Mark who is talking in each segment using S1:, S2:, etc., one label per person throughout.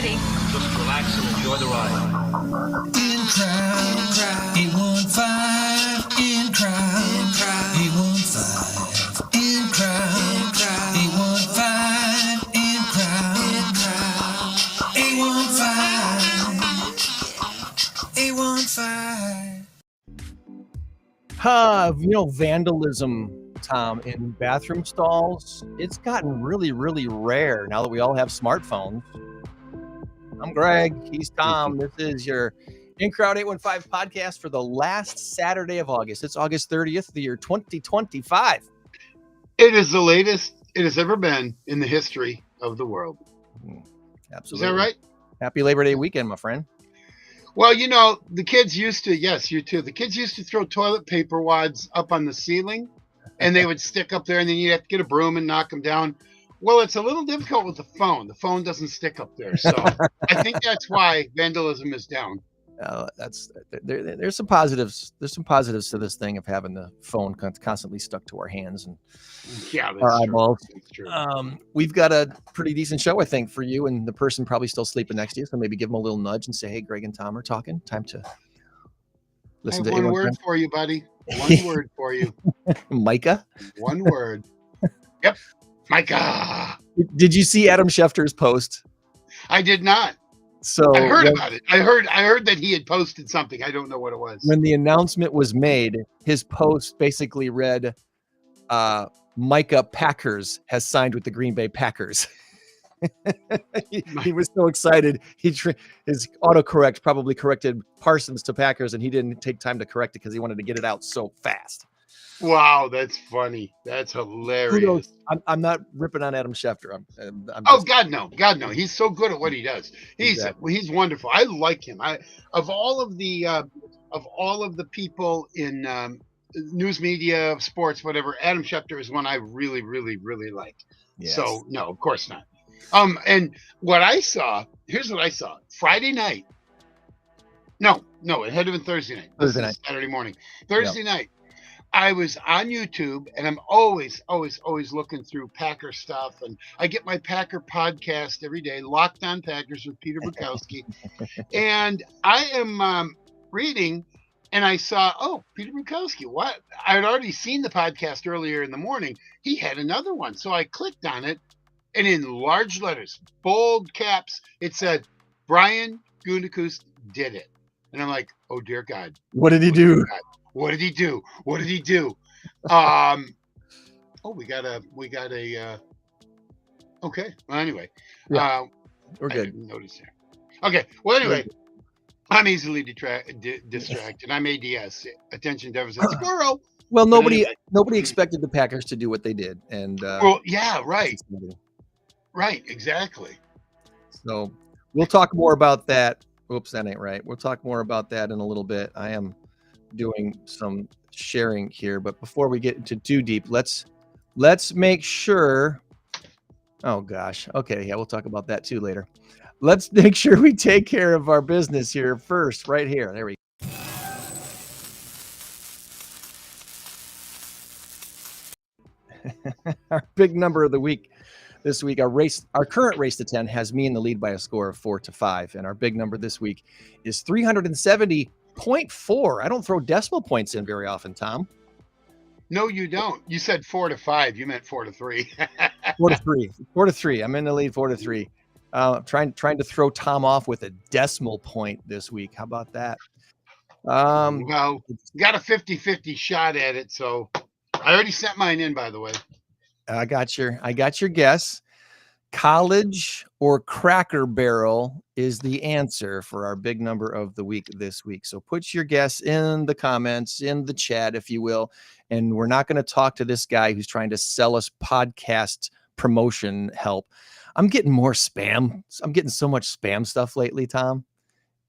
S1: ready.
S2: Just relax and enjoy the ride.
S3: In crowd, 815, in crowd, 815, in crowd, 815, in crowd, 815, 815.
S4: Vandalism, Tom, in bathroom stalls, it's gotten really, really rare now that we all have smartphones. I'm Greg. He's Tom. This is your In Crowd 815 podcast for the last Saturday of August. It's August 30th, the year 2025.
S5: It is the latest it has ever been in the history of the world.
S4: Absolutely.
S5: Is that right?
S4: Happy Labor Day weekend, my friend.
S5: Well, the kids used to, yes, you too. The kids used to throw toilet paper wads up on the ceiling and they would stick up there and then you'd have to get a broom and knock them down. Well, it's a little difficult with the phone. The phone doesn't stick up there. So I think that's why vandalism is down.
S4: There's some positives. There's some positives to this thing of having the phone constantly stuck to our hands and our eyeballs.
S5: That's true.
S4: We've got a pretty decent show, I think, for you, and the person probably still sleeping next to you. So maybe give them a little nudge and say, "Hey, Greg and Tom are talking. Time to listen to
S5: one word for you, buddy. One word for you.
S4: Micah.
S5: One word. Yep, Micah.
S4: Did you see Adam Schefter's post?
S5: I did not.
S4: So
S5: I heard about it. I heard that he had posted something. I don't know what it was.
S4: When the announcement was made, his post basically read, Micah Packers has signed with the Green Bay Packers. he was so excited. His autocorrect probably corrected Parsons to Packers, and he didn't take time to correct it because he wanted to get it out so fast.
S5: Wow, that's funny. That's hilarious.
S4: I'm not ripping on Adam Schefter. I'm
S5: just... God no. He's so good at what he does. He's wonderful. I like him. Of all of the people in news media, sports, whatever, Adam Schefter is one I really, really, really like.
S4: Yes.
S5: So no, of course not. And here's what I saw. Friday night. No, it had to have been Thursday night.
S4: Thursday night.
S5: Saturday morning. Thursday night. I was on YouTube, and I'm always looking through Packer stuff, and I get my Packer podcast every day, Locked On Packers with Peter Bukowski, and I am reading, and I saw, Peter Bukowski, what? I had already seen the podcast earlier in the morning. He had another one, so I clicked on it, and in large letters, bold caps, it said, Brian Gutekunst did it, and I'm like, oh dear God,
S4: what did he do?
S5: What did he do? We got a okay. Well, anyway,
S4: we're good.
S5: I didn't notice there. Okay. Well, anyway, I'm easily distracted. I'm ADS, attention deficit squirrel.
S4: Well, nobody expected the Packers to do what they did, and
S5: right, exactly.
S4: So we'll talk more about that. Oops, that ain't right. We'll talk more about that in a little bit. I am doing some sharing here, but before we get into too deep, let's make sure. Oh gosh, okay, yeah, we'll talk about that too later. Let's make sure we take care of our business here first, right here. There we go. Our big number of the week this week, our current race to 10 has me in the lead by a score of 4-5, and our big number this week is 370.4. I don't throw decimal points in very often, Tom.
S5: No, you don't. You said 4-5. You meant 4-3.
S4: 4-3. I'm in the lead 4-3. Trying to throw Tom off with a decimal point this week. How about that?
S5: Well, got a 50-50 shot at it, so I already sent mine in, by the way.
S4: I got your guess. College or Cracker Barrel is the answer for our big number of the week this week. So put your guess in the comments, in the chat, if you will. And we're not going to talk to this guy who's trying to sell us podcast promotion help. I'm getting more spam. I'm getting so much spam stuff lately, Tom.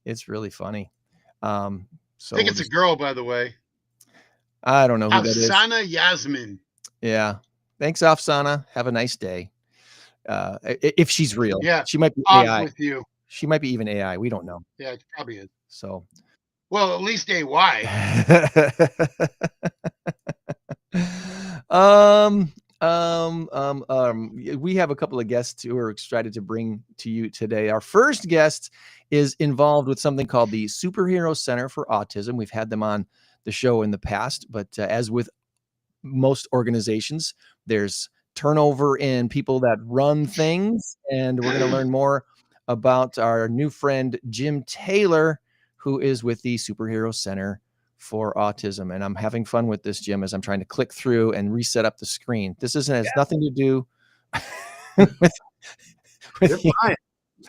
S4: It's really funny.
S5: I think it's a girl, by the way.
S4: I don't know who that is.
S5: Afsana Yasmin.
S4: Yeah. Thanks, Afsana. Have a nice day. If she's real, she might be AI.
S5: With you.
S4: She might be even AI. We don't know.
S5: Yeah, it probably is.
S4: So,
S5: well, at least AY.
S4: We have a couple of guests who are excited to bring to you today. Our first guest is involved with something called the Superhero Center for Autism. We've had them on the show in the past, but as with most organizations, there's turnover in people that run things, and we're going to learn more about our new friend Jim Taylor, who is with the Superhero Center for Autism. And I'm having fun with this, Jim, as I'm trying to click through and reset up the screen. This has nothing to do with you.
S1: Fine.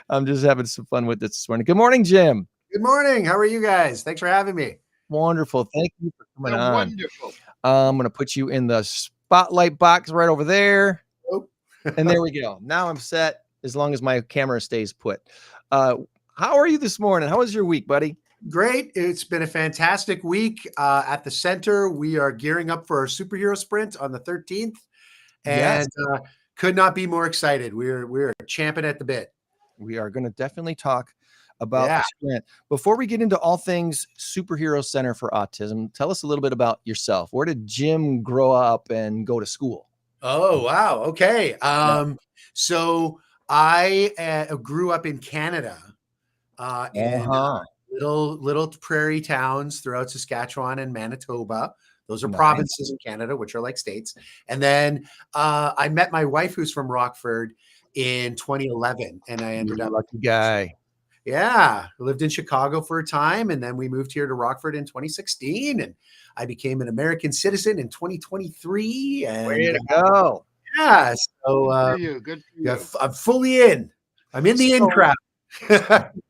S4: I'm just having some fun with this morning. Good morning, Jim.
S1: Good morning. How are you guys? Thanks for having me.
S4: Wonderful. Thank you for coming on.
S5: Wonderful.
S4: I'm going to put you in the spotlight box right over there.
S1: Oh.
S4: And there we go. Now I'm set as long as my camera stays put. How are you this morning? How was your week, buddy?
S1: Great. It's been a fantastic week at the center. We are gearing up for our superhero sprint on the 13th, and could not be more excited. We're champing at the bit.
S4: We are going to definitely talk about the sprint. Before we get into all things Superhero Center for Autism, tell us a little bit about yourself. Where did Jim grow up and go to school?
S1: Oh, wow. Okay. So I grew up in Canada, in little prairie towns throughout Saskatchewan and Manitoba. Those are provinces in Canada, which are like states. And then I met my wife, who's from Rockford, in 2011, and I ended up
S4: lucky guy.
S1: Yeah, I lived in Chicago for a time, and then we moved here to Rockford in 2016, and I became an American citizen in 2023. And
S4: way to go!
S1: Yeah, so
S5: Good for you.
S1: I'm fully in. I'm in the in crowd.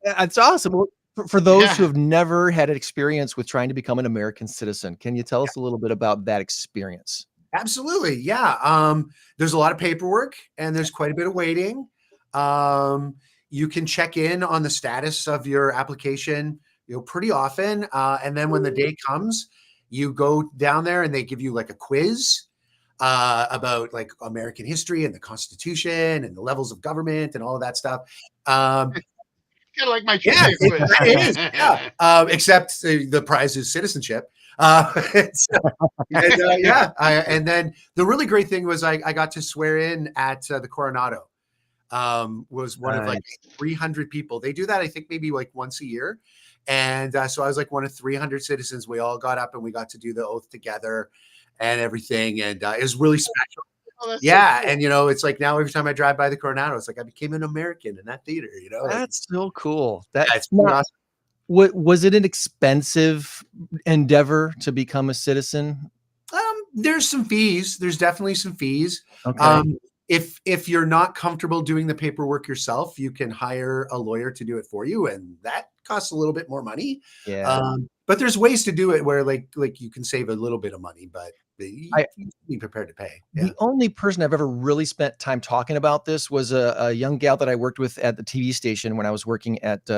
S4: That's awesome. Well, for those who have never had an experience with trying to become an American citizen, can you tell us a little bit about that experience?
S1: Absolutely, yeah. There's a lot of paperwork, and there's quite a bit of waiting. You can check in on the status of your application, pretty often. And then when the day comes, you go down there and they give you like a quiz about like American history and the Constitution and the levels of government and all of that stuff.
S5: Kind of like my
S1: it is. Yeah. Except the prize is citizenship. And then the really great thing was I got to swear in at the Coronado. Was one of like 300 people. They do that, I think, maybe like once a year. And so I was like one of 300 citizens. We all got up and we got to do the oath together and everything. And it was really special.
S5: Oh, so
S1: cool. And it's like now every time I drive by the Coronado, it's like I became an American in that theater.
S4: That's so cool. That's
S1: awesome.
S4: Was it an expensive endeavor to become a citizen?
S1: There's some fees. There's definitely some fees.
S4: Okay.
S1: If you're not comfortable doing the paperwork yourself, you can hire a lawyer to do it for you, and that costs a little bit more money.
S4: Yeah.
S1: But there's ways to do it where like you can save a little bit of money, but you be prepared to pay.
S4: The only person I've ever really spent time talking about this was a young gal that I worked with at the TV station when I was working at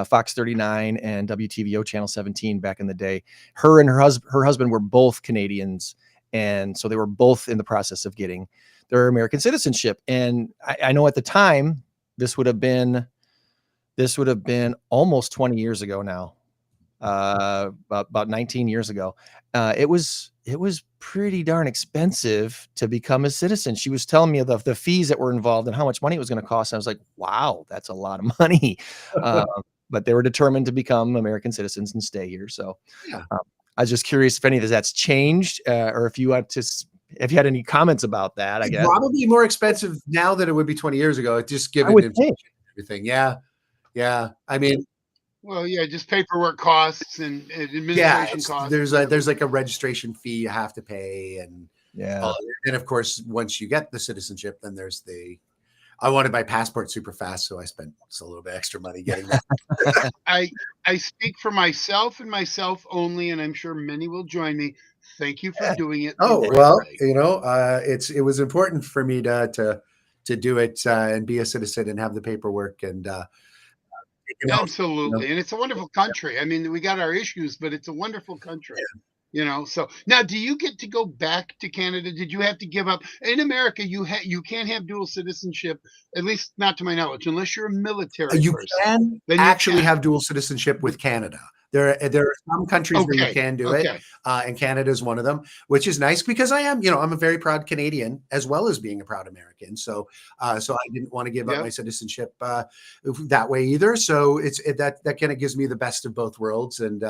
S4: Fox 39 and WTVO Channel 17 back in the day. Her and her husband were both Canadians, and so they were both in the process of getting their American citizenship. And I know at the time this would have been almost 20 years ago now, about 19 years ago. It was pretty darn expensive to become a citizen. She was telling me the fees that were involved and how much money it was going to cost. And I was like, wow, that's a lot of money. But they were determined to become American citizens and stay here. So I was just curious if any of that's changed, or if you had any comments about that. I guess
S1: probably more expensive now than it would be 20 years ago. Just given inflation and everything. Yeah. I mean,
S5: well, just paperwork costs and administration costs.
S1: There's like a registration fee you have to pay, and and of course, once you get the citizenship, then there's I wanted my passport super fast, so I spent a little bit extra money getting that.
S5: I speak for myself and myself only, and I'm sure many will join me. Thank you for doing it.
S1: Oh, well, it was important for me to do it and be a citizen and have the paperwork and
S5: absolutely. And it's a wonderful country. I mean, we got our issues, but it's a wonderful country. So now, do you get to go back to Canada? Did you have to give up? In America, you can't have dual citizenship, at least not to my knowledge, unless you're a military person.
S1: You can actually have dual citizenship with Canada. There are some countries where you
S5: Okay.
S1: can do it,
S5: Okay.
S1: and Canada is one of them, which is nice because I'm a very proud Canadian as well as being a proud American. So I didn't want to give up
S5: Yeah.
S1: my citizenship that way either. So that kind of gives me the best of both worlds, and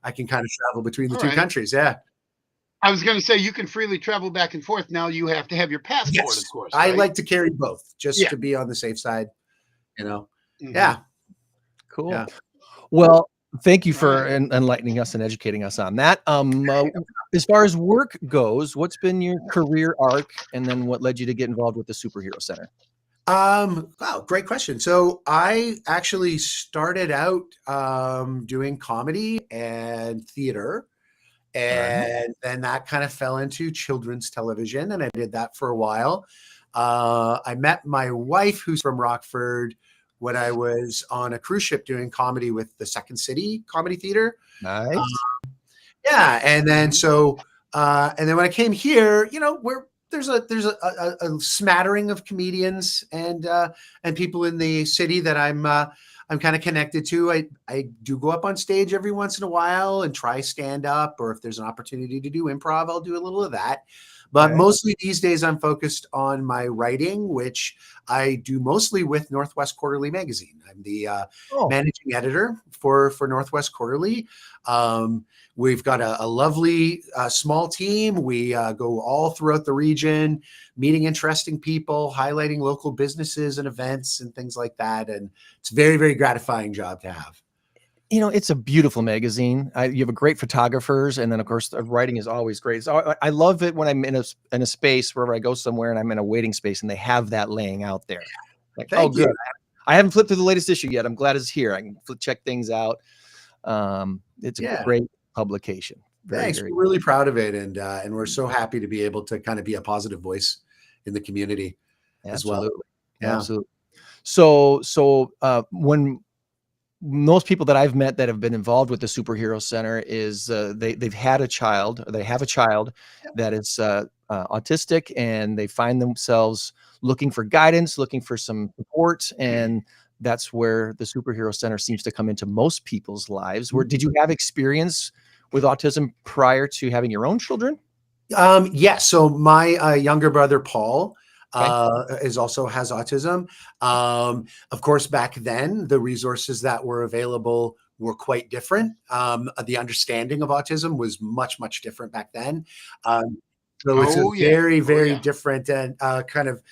S1: I can kind of travel between the
S5: All
S1: two
S5: right.
S1: countries. Yeah.
S5: I was going to say you can freely travel back and forth. Now you have to have your passport, of
S1: Yes,
S5: course,
S1: I
S5: right?
S1: like to carry both just
S5: Yeah.
S1: to be on the safe side. You know.
S5: Mhm.
S1: Yeah.
S4: Cool.
S1: Yeah.
S4: Well, thank you
S5: All
S4: for
S5: right.
S4: enlightening us and educating us on that. As far as work goes, what's been your career arc, and then what led you to get involved with the Superhero Center?
S1: Wow, great question. So I actually started out doing comedy and theater,
S4: All right.
S1: and then that kind of fell into children's television, and I did that for a while. I met my wife, who's from Rockford, when I was on a cruise ship doing comedy with the Second City Comedy Theater.
S4: Nice.
S1: Yeah, and then
S5: Mhm.
S1: and then when I came here, where there's a smattering of comedians and people in the city that I'm kind of connected to. I do go up on stage every once in a while and try stand up, or if there's an opportunity to do improv, I'll do a little of that. But
S4: Okay.
S1: mostly these days, I'm focused on my writing, which I do mostly with Northwest Quarterly magazine. I'm the
S4: Oh,
S1: managing editor for Northwest Quarterly. We've got a lovely small team. We go all throughout the region, meeting interesting people, highlighting local businesses and events and things like that. And it's a very, very gratifying job to have.
S4: it's a beautiful magazine. You have a great photographers, and then of course the writing is always great. So I love it when I'm in a space wherever I go somewhere and I'm in a waiting space and they have that laying out there. Like, oh,
S1: Thank
S4: good.
S1: you.
S4: I haven't flipped through the latest issue yet. I'm glad it's here. I can check things out. It's a
S1: Yeah.
S4: great publication. Very,
S1: Thanks.
S4: very
S1: We're really proud of it. And we're so happy to be able to kind of be a positive voice in the community as well.
S4: absolutely,
S1: Yeah.
S4: absolutely. So when most people that I've met that have been involved with the Superhero Center is they've had a child, or they have a child that is autistic, and they find themselves looking for guidance, looking for some support, and that's where the Superhero Center seems to come into most people's lives. Where did you have experience with autism prior to having your own children?
S1: Yes. So my younger brother Paul
S4: Okay.
S1: is also has autism. Of course, back then the resources that were available were quite different. The understanding of autism was much, much different back then. So it's a
S5: Oh yeah.
S1: very,
S5: Oh
S1: very
S5: yeah.
S1: different and kind of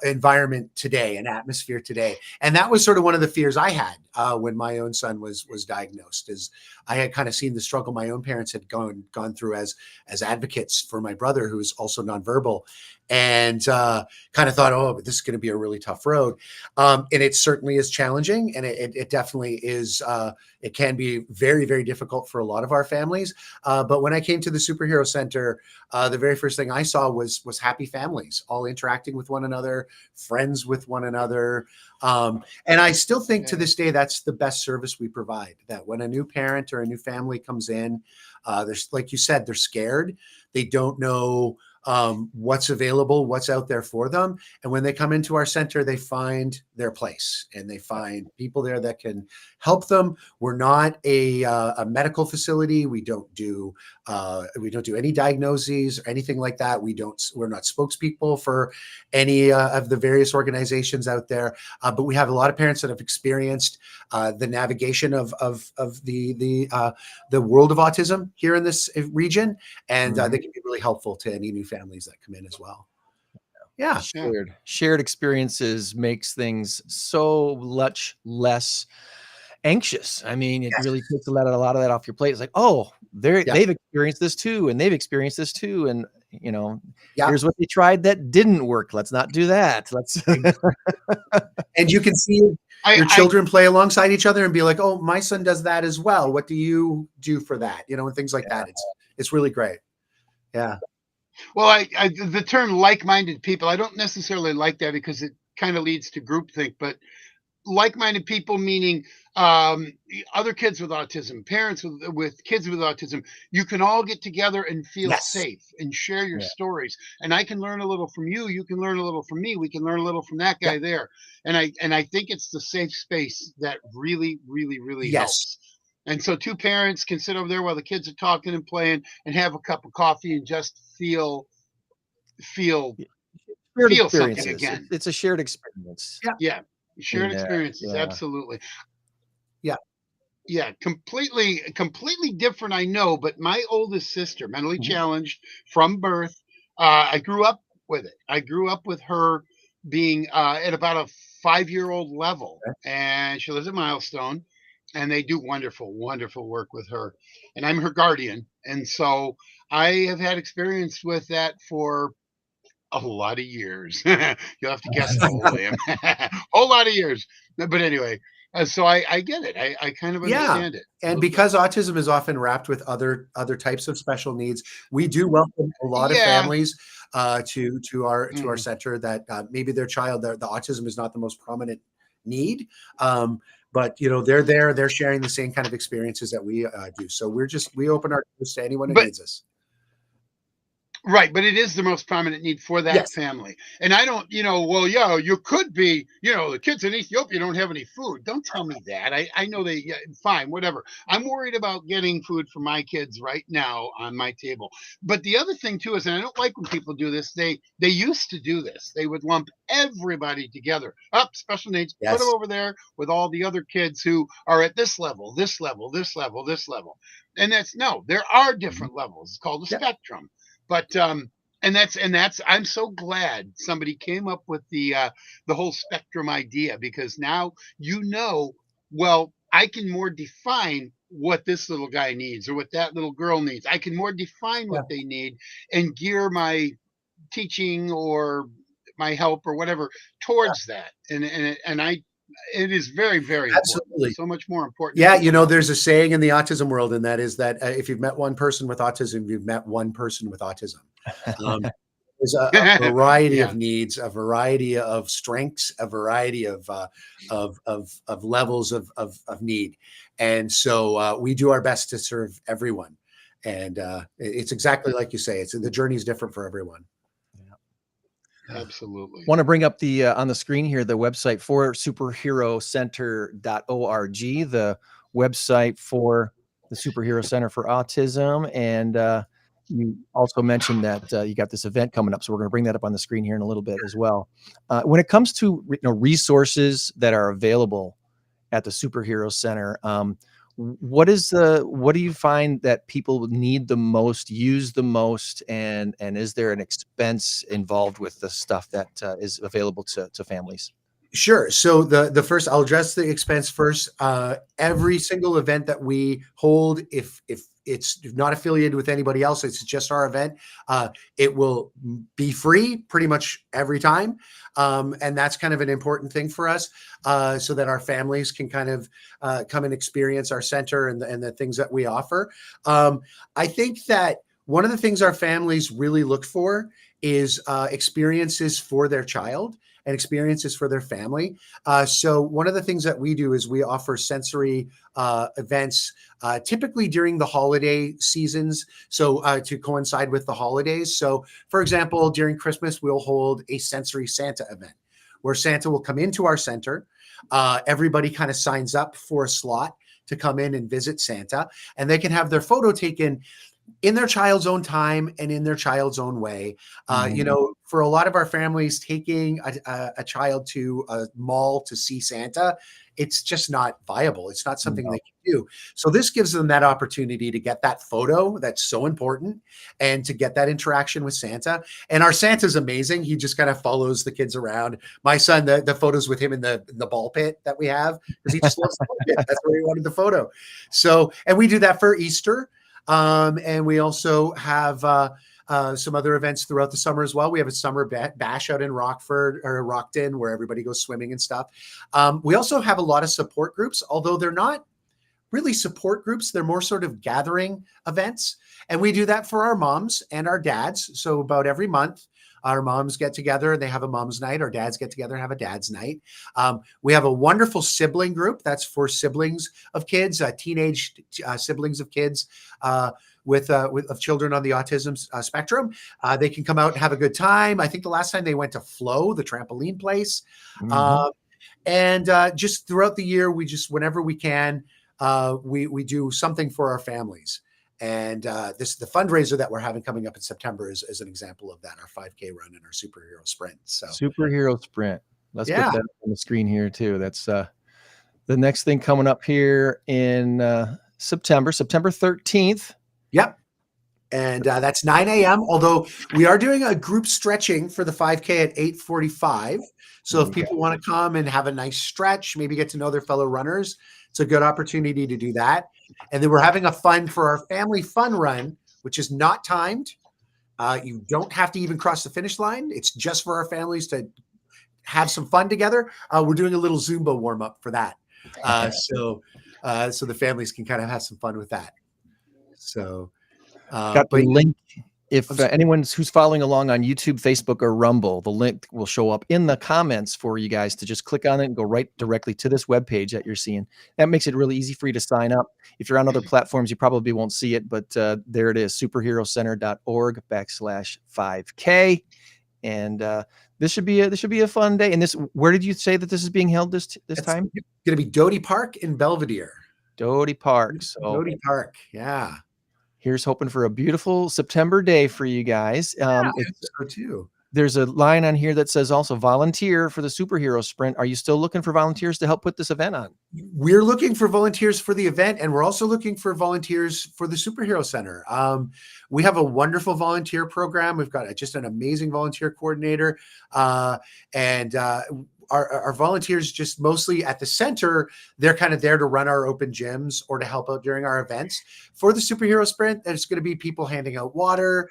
S1: environment today, an atmosphere today. And that was sort of one of the fears I had when my own son was diagnosed. Is I had kind of seen the struggle my own parents had gone through as advocates for my brother, who's also nonverbal, and kind of thought, oh, this is going to be a really tough road. And it certainly is challenging, and it definitely is. It can be very, very difficult for a lot of our families. But when I came to the Superhero Center, the very first thing I saw was happy families, all interacting with one another, friends with one another. And I still think to this day, that's the best service we provide, that when a new parent or a new family comes in, there's, like you said, they're scared. They don't know what's available, what's out there for them. And when they come into our center, they find their place and they find people there that can help them. We're not a medical facility. We don't do any diagnoses or anything like that. We're not spokespeople for any of the various organizations out there. But we have a lot of parents that have experienced the navigation of the world of autism here in this region, and they can be really helpful to any new families that come in as well. Yeah.
S5: Yeah.
S4: Shared experiences makes things so much less anxious. I mean, it
S1: Yes.
S4: really takes a lot of that off your plate. It's like, oh,
S1: Yeah.
S4: they've experienced this too, and they've experienced this too, and
S1: Yeah.
S4: here's what they tried that didn't work. Let's not do that. Let's
S1: And you can see your
S5: I
S1: children play alongside each other and be like, oh, my son does that as well. What do you do for that? And things like that. It's really great. Yeah.
S5: Well, the term like-minded people, I don't necessarily like that because it kind of leads to groupthink, but like-minded people meaning other kids with autism, parents with kids with autism. You can all get together and feel
S1: Yes.
S5: safe and share your
S4: Yeah.
S5: stories. And I can learn a little from you. You can learn a little from me. We can learn a little from that guy
S1: Yeah.
S5: there. And I think it's the safe space that really, really, really
S1: Yes.
S5: helps. And so two parents can sit over there while the kids are talking and playing and have a cup of coffee and just feel
S4: Shared
S5: something
S4: experiences.
S5: again.
S4: It's a shared experience.
S5: Yeah. Shared
S4: in there.
S5: experiences.
S4: Yeah.
S5: Absolutely.
S1: Yeah.
S5: Yeah. Completely different. I know, but my oldest sister, mentally
S4: Mhm.
S5: challenged from birth. I grew up with it. I grew up with her being at about a 5-year-old level, and she lives at Milestone, and they do wonderful work with her. And I'm her guardian, and so I have had experience with that for a lot of years. You'll have to guess how old I am. Whole lot of years. But anyway, so I get it. I kind of
S1: Yeah.
S5: understand it. a
S1: And
S5: little bit.
S1: because autism is often wrapped with other types of special needs, we do welcome a lot of
S5: Yeah.
S1: families to our
S5: Mhm.
S1: center that maybe their child, the autism is not the most prominent need. But you know, they're there, they're sharing the same kind of experiences that we do. So we open our doors to anyone who
S5: But
S1: needs us.
S5: Right, but it is the most prominent need for that
S1: Yes.
S5: family. And I don't, well, yeah, you could be, the kids in Ethiopia don't have any food. Don't tell me that. I know they, yeah, fine, whatever. I'm worried about getting food for my kids right now on my table. But the other thing too is, and I don't like when people do this, they used to do this. They would lump everybody together. Up, special needs, put them
S1: Yes.
S5: over there with all the other kids who are at this level, this level, this level, this level. And no, there are different levels. It's called a
S1: Yeah.
S5: spectrum. But and that's I'm so glad somebody came up with the whole spectrum idea, because now well, I can more define what this little guy needs or what that little girl needs. I can more define what they need and gear my teaching or my help or whatever towards that. And it is very, very important.
S1: Absolutely.
S5: So much more important.
S1: Yeah, you know, there's a saying in the autism world, and that is that if you've met one person with autism, you've met one person with autism. There's a variety of needs, a variety of strengths, a variety of levels of need, and so we do our best to serve everyone. And it's exactly like you say; the journey is different for everyone.
S5: Absolutely.
S4: Want to bring up the on the screen here the website for superherocenter.org, the website for the Superhero Center for Autism. And you also mentioned that you got this event coming up, so we're going to bring that up on the screen here in a little bit as well. When it comes to resources that are available at the Superhero Center, what do you find that people need the most, use the most, and is there an expense involved with the stuff that is available to families?
S1: Sure. So the first, I'll address the expense first. Every single event that we hold, if it's not affiliated with anybody else, it's just our event, it will be free pretty much every time. And that's kind of an important thing for us, so that our families can kind of come and experience our center and the things that we offer. I think that one of the things our families really look for is experiences for their child and experiences for their family. So one of the things that we do is we offer sensory events, typically during the holiday seasons, so to coincide with the holidays. So for example, during Christmas, we'll hold a sensory Santa event where Santa will come into our center. Everybody kind of signs up for a slot to come in and visit Santa, and they can have their photo taken in their child's own time and in their child's own way. You know, for a lot of our families, taking a child to a mall to see Santa, it's just not viable. It's not something they can do. So this gives them that opportunity to get that photo that's so important and to get that interaction with Santa. And our Santa's amazing. He just kind of follows the kids around. My son, the photos with him in the ball pit that we have, because he just loves the ball pit. That's where he wanted the photo. So, and we do that for Easter. And we also have some other events throughout the summer as well. We have a summer bash out in Rockford or Rockton where everybody goes swimming and stuff. We also have a lot of support groups, although they're not really support groups. They're more sort of gathering events. And we do that for our moms and our dads. So about every month, our moms get together and they have a mom's night. Our dads get together and have a dad's night. We have a wonderful sibling group that's for siblings of kids, teenage siblings of kids with children on the autism spectrum. They can come out and have a good time. I think the last time they went to Flow, the trampoline place. And just throughout the year, whenever we can, we do something for our families. And the fundraiser that we're having coming up in September is an example of that, our 5K run and our superhero sprint. So
S4: Superhero sprint. Let's
S1: Yeah.
S4: put that on the screen here too. That's the next thing coming up here in September 13th.
S1: Yep. And that's 9 a.m. Although we are doing a group stretching for the 5K at 8:45. So if people want to come and have a nice stretch, maybe get to know their fellow runners, it's a good opportunity to do that. And then we're having a fun for our family fun run, which is not timed. You don't have to even cross the finish line. It's just for our families to have some fun together. We're doing a little Zumba warm up for that. So the families can kind of have some fun with that. So
S4: got the link. If anyone who's following along on YouTube, Facebook, or Rumble, the link will show up in the comments for you guys to just click on it and go right directly to this webpage that you're seeing. That makes it really easy for you to sign up. If you're on other platforms, you probably won't see it, but there it is, superherocenter.org/5K. And this should be a fun day. And where did you say that this is being held this time?
S1: It's going to be Doty Park in Belvedere.
S4: Doty Park. So
S1: Doty Park. Yeah.
S4: Here's hoping for a beautiful September day for you guys.
S1: So too.
S4: There's a line on here that says also volunteer for the superhero sprint. Are you still looking for volunteers to help put this event on?
S1: We're looking for volunteers for the event, and we're also looking for volunteers for the Superhero Center. We have a wonderful volunteer program. We've got just an amazing volunteer coordinator, and our volunteers just mostly at the center, they're kind of there to run our open gyms or to help out during our events. For the superhero sprint, there's going to be people handing out water,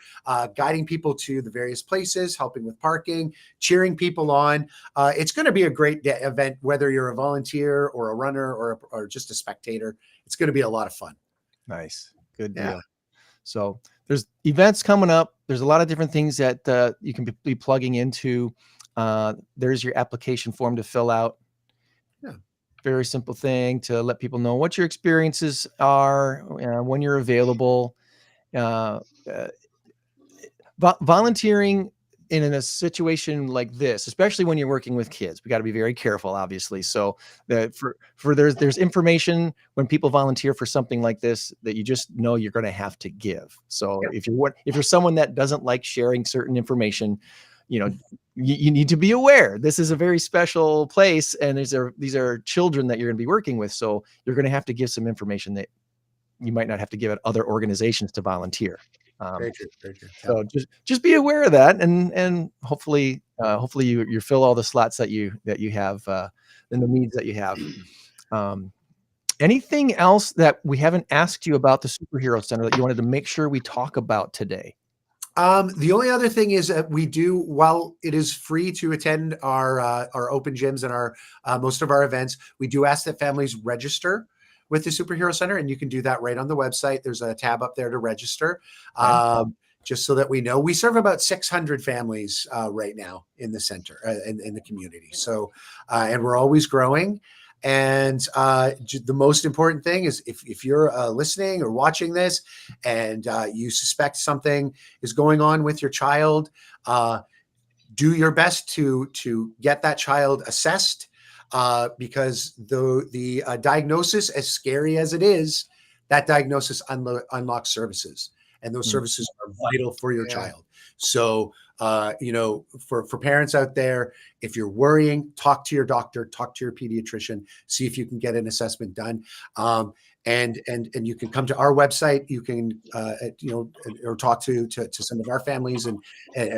S1: guiding people to the various places, helping with parking, cheering people on. It's going to be a great event, whether you're a volunteer or a runner or just a spectator. It's going to be a lot of fun.
S4: Nice. Good deal. So there's events coming up. There's a lot of different things that you can be plugging into. There's your application form to fill out.
S1: Yeah.
S4: Very simple thing to let people know what your experiences are, when you're available. Volunteering in a situation like this, especially when you're working with kids, we got to be very careful, obviously. So there's information when people volunteer for something like this that you just know you're going to have to give. So if you're someone that doesn't like sharing certain information, you need to be aware this is a very special place, and these are children that you're going to be working with. So you're going to have to give some information that you might not have to give at other organizations to volunteer.
S1: Very true, very true.
S4: So just be aware of that, and hopefully you fill all the slots that you have and the needs that you have. Anything else that we haven't asked you about the Superhero Center that you wanted to make sure we talk about today?
S1: The only other thing is that we do, while it is free to attend our open gyms and our most of our events, we do ask that families register with the Superhero Center, and you can do that right on the website. There's a tab up there to register, just so that we know. We serve about 600 families right now in the center, in the community. So, and we're always growing. And the most important thing is if you're listening or watching this and you suspect something is going on with your child, do your best to get that child assessed, because the diagnosis, as scary as it is, that diagnosis unlocks services, and those services are vital for your child. So, for parents out there, if you're worrying, talk to your doctor, talk to your pediatrician, see if you can get an assessment done. And you can come to our website. You can, or talk to some of our families, and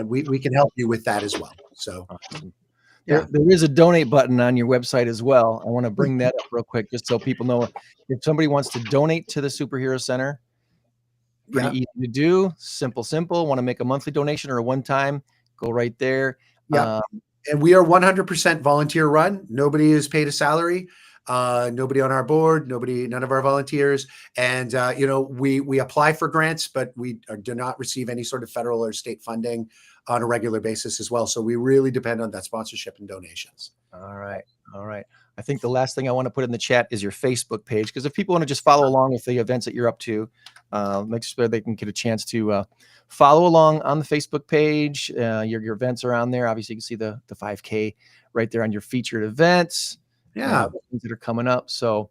S1: we can help you with that as well. So,
S4: there is a donate button on your website as well. I want to bring that up real quick, just so people know if somebody wants to donate to the Superhero Center. Pretty easy to do. Simple. Want to make a monthly donation or a one-time? Go right there.
S1: Yeah. And we are 100% volunteer run. Nobody is paid a salary. Nobody on our board. None of our volunteers. And we apply for grants, but we do not receive any sort of federal or state funding on a regular basis as well. So we really depend on that sponsorship and donations.
S4: All right. I think the last thing I want to put in the chat is your Facebook page, because if people want to just follow along with the events that you're up to, make sure they can get a chance to follow along on the Facebook page. Your events are on there. Obviously, you can see the 5K right there on your featured events.
S1: Yeah,
S4: things that are coming up. So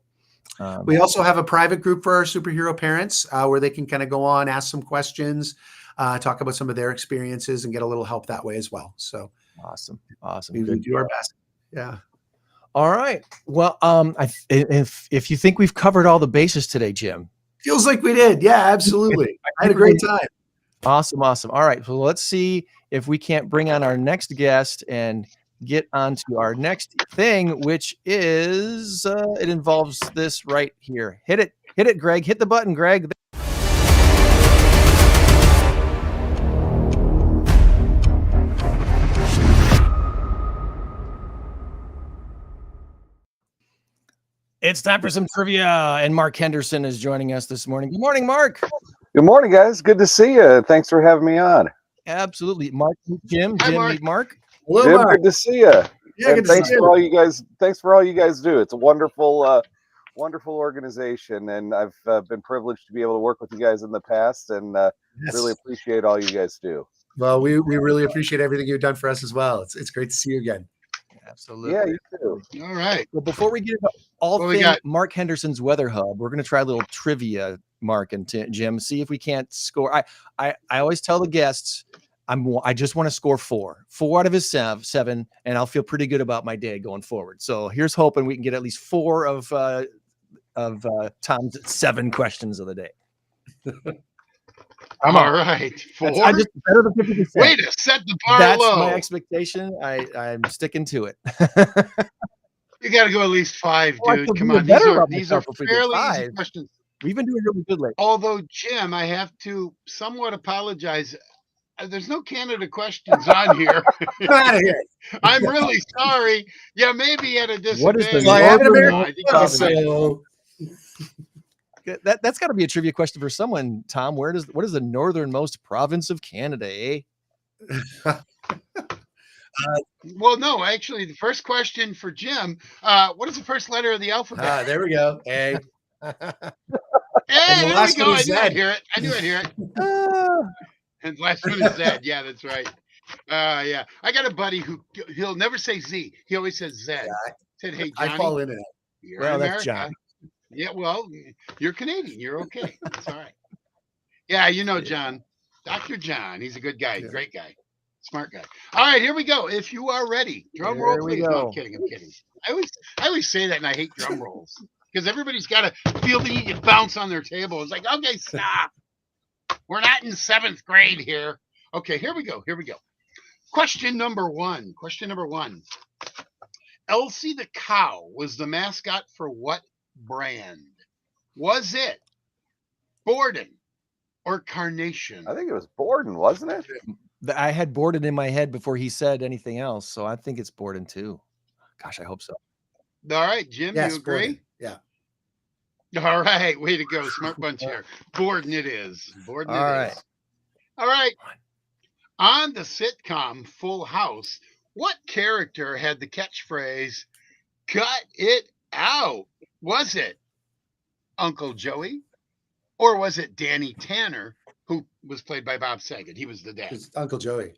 S1: We also have a private group for our superhero parents where they can kind of go on, ask some questions, talk about some of their experiences, and get a little help that way as well. So
S4: awesome.
S1: we do our best. Yeah.
S4: All right. Well, if you think we've covered all the bases today, Jim.
S1: Feels like we did. Yeah, absolutely. I had a great time.
S4: Awesome. All right. So let's see if we can't bring on our next guest and get on to our next thing, which is it involves this right here. Hit it, Greg. Hit the button, Greg. It's time for some trivia, and Mark Henderson is joining us this morning. Good morning, Mark.
S6: Good morning, guys. Good to see you. Thanks for having me on.
S4: Absolutely. Mark, Jim,
S5: Hi, Mark.
S4: meet Mark.
S1: Hello,
S6: Jim,
S1: Mark.
S6: good to see you.
S1: Yeah,
S6: And
S1: good to
S6: thanks
S1: see you.
S6: for all you guys. Thanks for all you guys do. It's a wonderful, wonderful organization, and I've been privileged to be able to work with you guys in the past, and
S1: Yes.
S6: really appreciate all you guys do.
S1: Well, we really appreciate everything you've done for us as well. It's great to see you again.
S4: Absolutely.
S6: Yeah, you too.
S5: All right.
S4: Well, before we get into all
S5: What we
S4: things
S5: got?
S4: Mark Henderson's Weather Hub, we're going to try a little trivia, Mark and Jim. See if we can't score. I always tell the guests, I just want to score four out of his seven, and I'll feel pretty good about my day going forward. So here's hoping we can get at least four of Tom's 7 questions of the day.
S5: All right. 4.
S4: I just better than 50%.
S5: Way to set the bar
S4: That's
S5: low.
S4: my expectation. I'm sticking to it.
S5: You got to go at least 5,
S4: Oh, I
S5: dude.
S4: feel
S5: Come
S4: even
S5: on.
S4: better
S5: These are
S4: about myself if we get
S5: fairly easy
S4: 5.
S5: questions.
S4: We've been doing really good lately.
S5: Although, Jim, I have to somewhat apologize. There's no Canada questions on here.
S1: Get out of here.
S5: I'm really sorry. Yeah, maybe at a disadvantage.
S4: What is the
S1: So I have an
S4: northern-
S1: American
S5: I think I'll
S1: so
S4: That's got to be a trivia question for someone, Tom. What is the northernmost province of Canada, eh?
S5: Well, no, actually, the first question for Jim. What is the first letter of the alphabet?
S1: there we go. A.
S5: Hey,
S1: the
S5: there we
S1: last
S5: go.
S1: one
S5: I
S1: is
S5: knew I'd
S1: Z.
S5: hear it. I knew I'd hear it.
S4: Ah,
S5: And the last one is Z. Yeah, that's right. Yeah. I got a buddy who he'll never say Z. He always says Z. Said, hey,
S1: I
S5: Johnny,
S1: fall in it.
S5: you're
S4: Well,
S5: in
S4: that's
S5: America.
S4: John.
S5: Yeah, well, you're Canadian. You're okay. That's all right. Yeah, you know John. Dr. John. He's a good guy.
S1: Yeah.
S5: Great guy. Smart guy. All right, here we go. If you are ready. Drum roll,
S4: Here we
S5: please. No, I'm
S4: go.
S5: kidding. I'm kidding. I always say that, and I hate drum rolls. Because everybody's got to feel the need to bounce on their table. It's like, okay, stop. We're not in 7th grade here. Okay, here we go. Question number one. Elsie the cow was the mascot for what brand? Was it Borden or Carnation?
S6: I think it was Borden, wasn't it?
S4: I had Borden in my head before he said anything else, so I think it's Borden too. Gosh, I hope so.
S5: All right, Jim,
S1: Yes,
S5: you agree?
S1: Borden. Yeah.
S5: All right, way to go. Smart bunch here. Borden it is. Borden
S4: All
S5: it
S4: right.
S5: is. All right. On the sitcom Full House, what character had the catchphrase, "Cut it out"? Was it Uncle Joey? Or was it Danny Tanner, who was played by Bob Saget? He was the dad.
S1: It's Uncle Joey.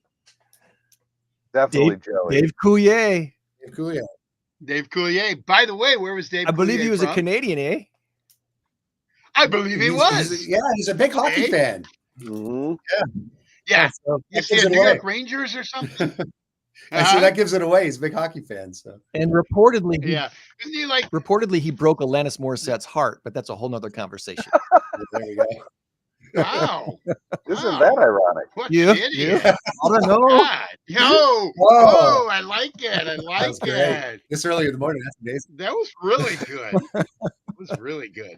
S6: Definitely Joey.
S4: Dave Coulier.
S1: Cool, yeah.
S5: Dave Coulier. By the way, where was Dave
S4: I believe
S5: Coulier
S4: he was
S5: from?
S4: a Canadian, eh?
S5: I believe he was.
S1: He's a big hockey
S5: Hey.
S1: fan.
S6: Mhm.
S5: Yeah.
S4: So-
S5: You see
S1: gives
S5: a
S1: it
S5: New York
S1: away.
S5: Rangers or something?
S1: Actually, that gives it away. He's a big hockey fan. So
S4: And reportedly,
S5: Yeah. Isn't he like,
S4: he broke Alanis Morissette's heart, but that's a whole nother conversation.
S1: there we go.
S5: wow.
S6: Isn't
S5: Wow.
S6: that ironic?
S5: What
S4: Yeah,
S5: idiot.
S4: I don't know.
S5: God. Yo.
S1: Whoa.
S5: Oh, I like it. I
S1: That
S5: like
S1: was great.
S5: it.
S1: This early in the morning. That's amazing.
S5: That was really good. It was really good.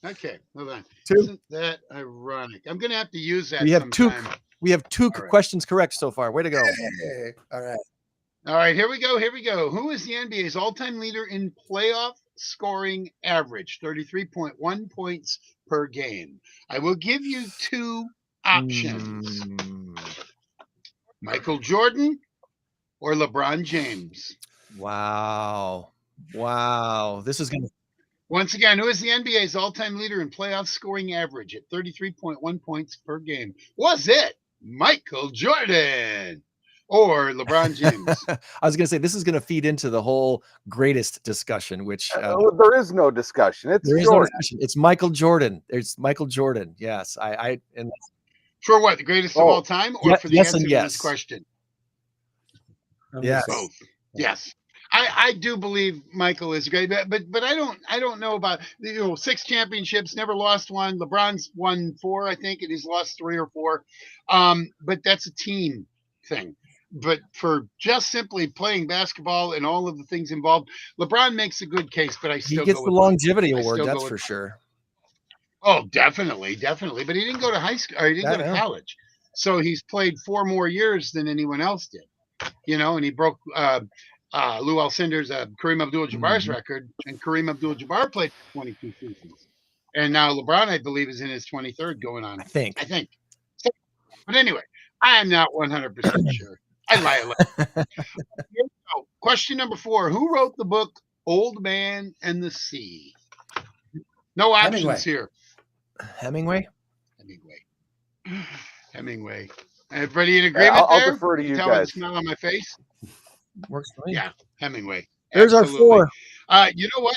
S5: Okay, hold on.
S4: 2.
S5: Isn't that ironic? I'm going to have to use that
S4: We have
S5: sometime.
S4: We have 2
S5: All right.
S4: questions correct so far. Way to go.
S1: Hey, all right.
S5: All right, here we go. Who is the NBA's all-time leader in playoff scoring average? 33.1 points per game. I will give you 2 options. Michael Jordan or LeBron James?
S4: Wow. This is gonna.
S5: Once again, who is the NBA's all-time leader in playoff scoring average at 33.1 points per game? Was it Michael Jordan? or LeBron James?
S4: I was going to say, this is going to feed into the whole greatest discussion, which
S6: there is no discussion. It's
S4: there is no
S6: Jordan.
S4: discussion. It's Michael Jordan. It's Michael Jordan. Yes. And
S5: For what, the greatest of all time, or for the
S4: yes
S5: answer
S4: and
S5: to
S4: yes.
S5: this question?
S4: yes.
S5: Both. Yes. I do believe Michael is great, but I don't know about 6 championships, never lost one. LeBron's won 4, I think, and he's lost 3 or 4. But that's a team thing. But for just simply playing basketball and all of the things involved, LeBron makes a good case. But I still
S4: He gets
S5: go
S4: the
S5: with
S4: longevity
S5: Michael.
S4: award.
S5: I still
S4: That's
S5: go
S4: for
S5: with
S4: sure.
S5: Oh, definitely. But he didn't go to high school, or he didn't go to college. So he's played 4 more years than anyone else did. And he broke Lou Alcindor's Kareem Abdul-Jabbar's record, and Kareem Abdul-Jabbar played 22 seasons. And now LeBron, I believe, is in his 23rd going on.
S4: I think.
S5: So, but anyway, I am not 100% sure. I lie a lot. Question number 4. Who wrote the book Old Man and the Sea? No options here.
S4: Hemingway.
S5: Everybody in agreement
S6: I'll
S5: there?
S6: defer to you
S5: Tell by the
S6: guys.
S5: smile on my face.
S4: Works for me.
S5: Yeah, Hemingway.
S4: There's
S5: Absolutely.
S4: our 4.
S5: You know what?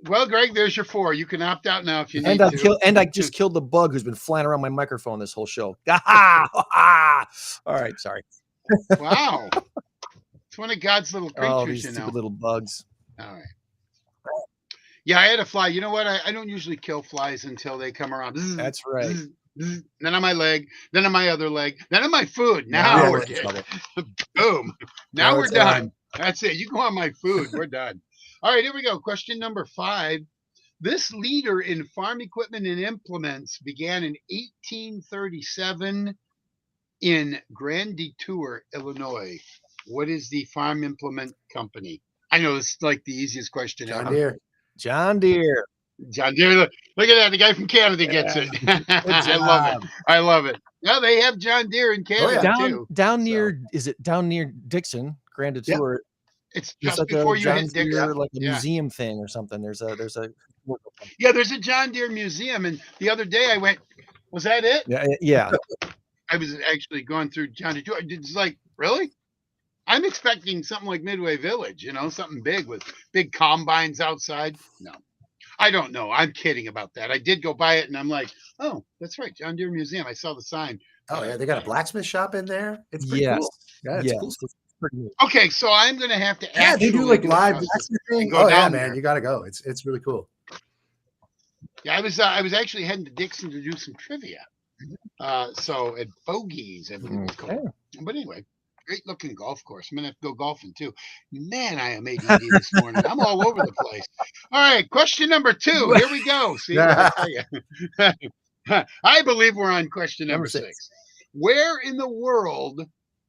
S5: Well, Greg, there's your 4. You can opt out now if you need
S4: And
S5: to.
S4: I just killed the bug who's been flying around my microphone this whole show. All right, sorry.
S5: Wow. It's one of God's little creatures,
S4: Oh, these stupid little bugs.
S5: All right. Yeah, I had a fly. You know what? I don't usually kill flies until they come around.
S4: That's right.
S5: Then on my leg, then on my other leg, then on my food. Now we're good. Boom. Now we're done. That's it. You go on my food. We're done. All right, here we go. Question number 5. This leader in farm equipment and implements began in 1837 in Grand Detour, Illinois. What is the farm implement company? I know it's like the easiest question ever.
S4: John Deere.
S5: John Deere. Look at that. The guy from Canada gets it. I love it. Yeah, they have John Deere in Canada too.
S4: Down near Dixon, Grand Detour?
S5: Yep. It's just before you hit Dixon.
S4: Like a museum thing or something. There's a
S5: there's a John Deere museum, and the other day I went. Was that it?
S4: Yeah.
S5: I was actually going through John Deere. It's like, really? I'm expecting something like Midway Village, something big with big combines outside. No, I don't know. I'm kidding about that. I did go by it, and I'm like, oh, that's right, John Deere Museum. I saw the sign.
S1: Oh yeah, they got a blacksmith shop in there. It's pretty cool. Yeah, it's cool.
S4: It's pretty neat.
S5: Okay, so I'm gonna have to.
S1: Yeah, they do like live blacksmithing. Oh yeah, man, you got to go. It's really cool.
S5: Yeah, I was actually heading to Dixon to do some trivia. So at Bogies, I believe it's called. But anyway. Great looking golf course. I'm gonna have to go golfing too. Man, I am ADD this morning. I'm all over the place. All right, question number 2. Here we go. See, I tell you. I believe we're on question number 6. Where in the world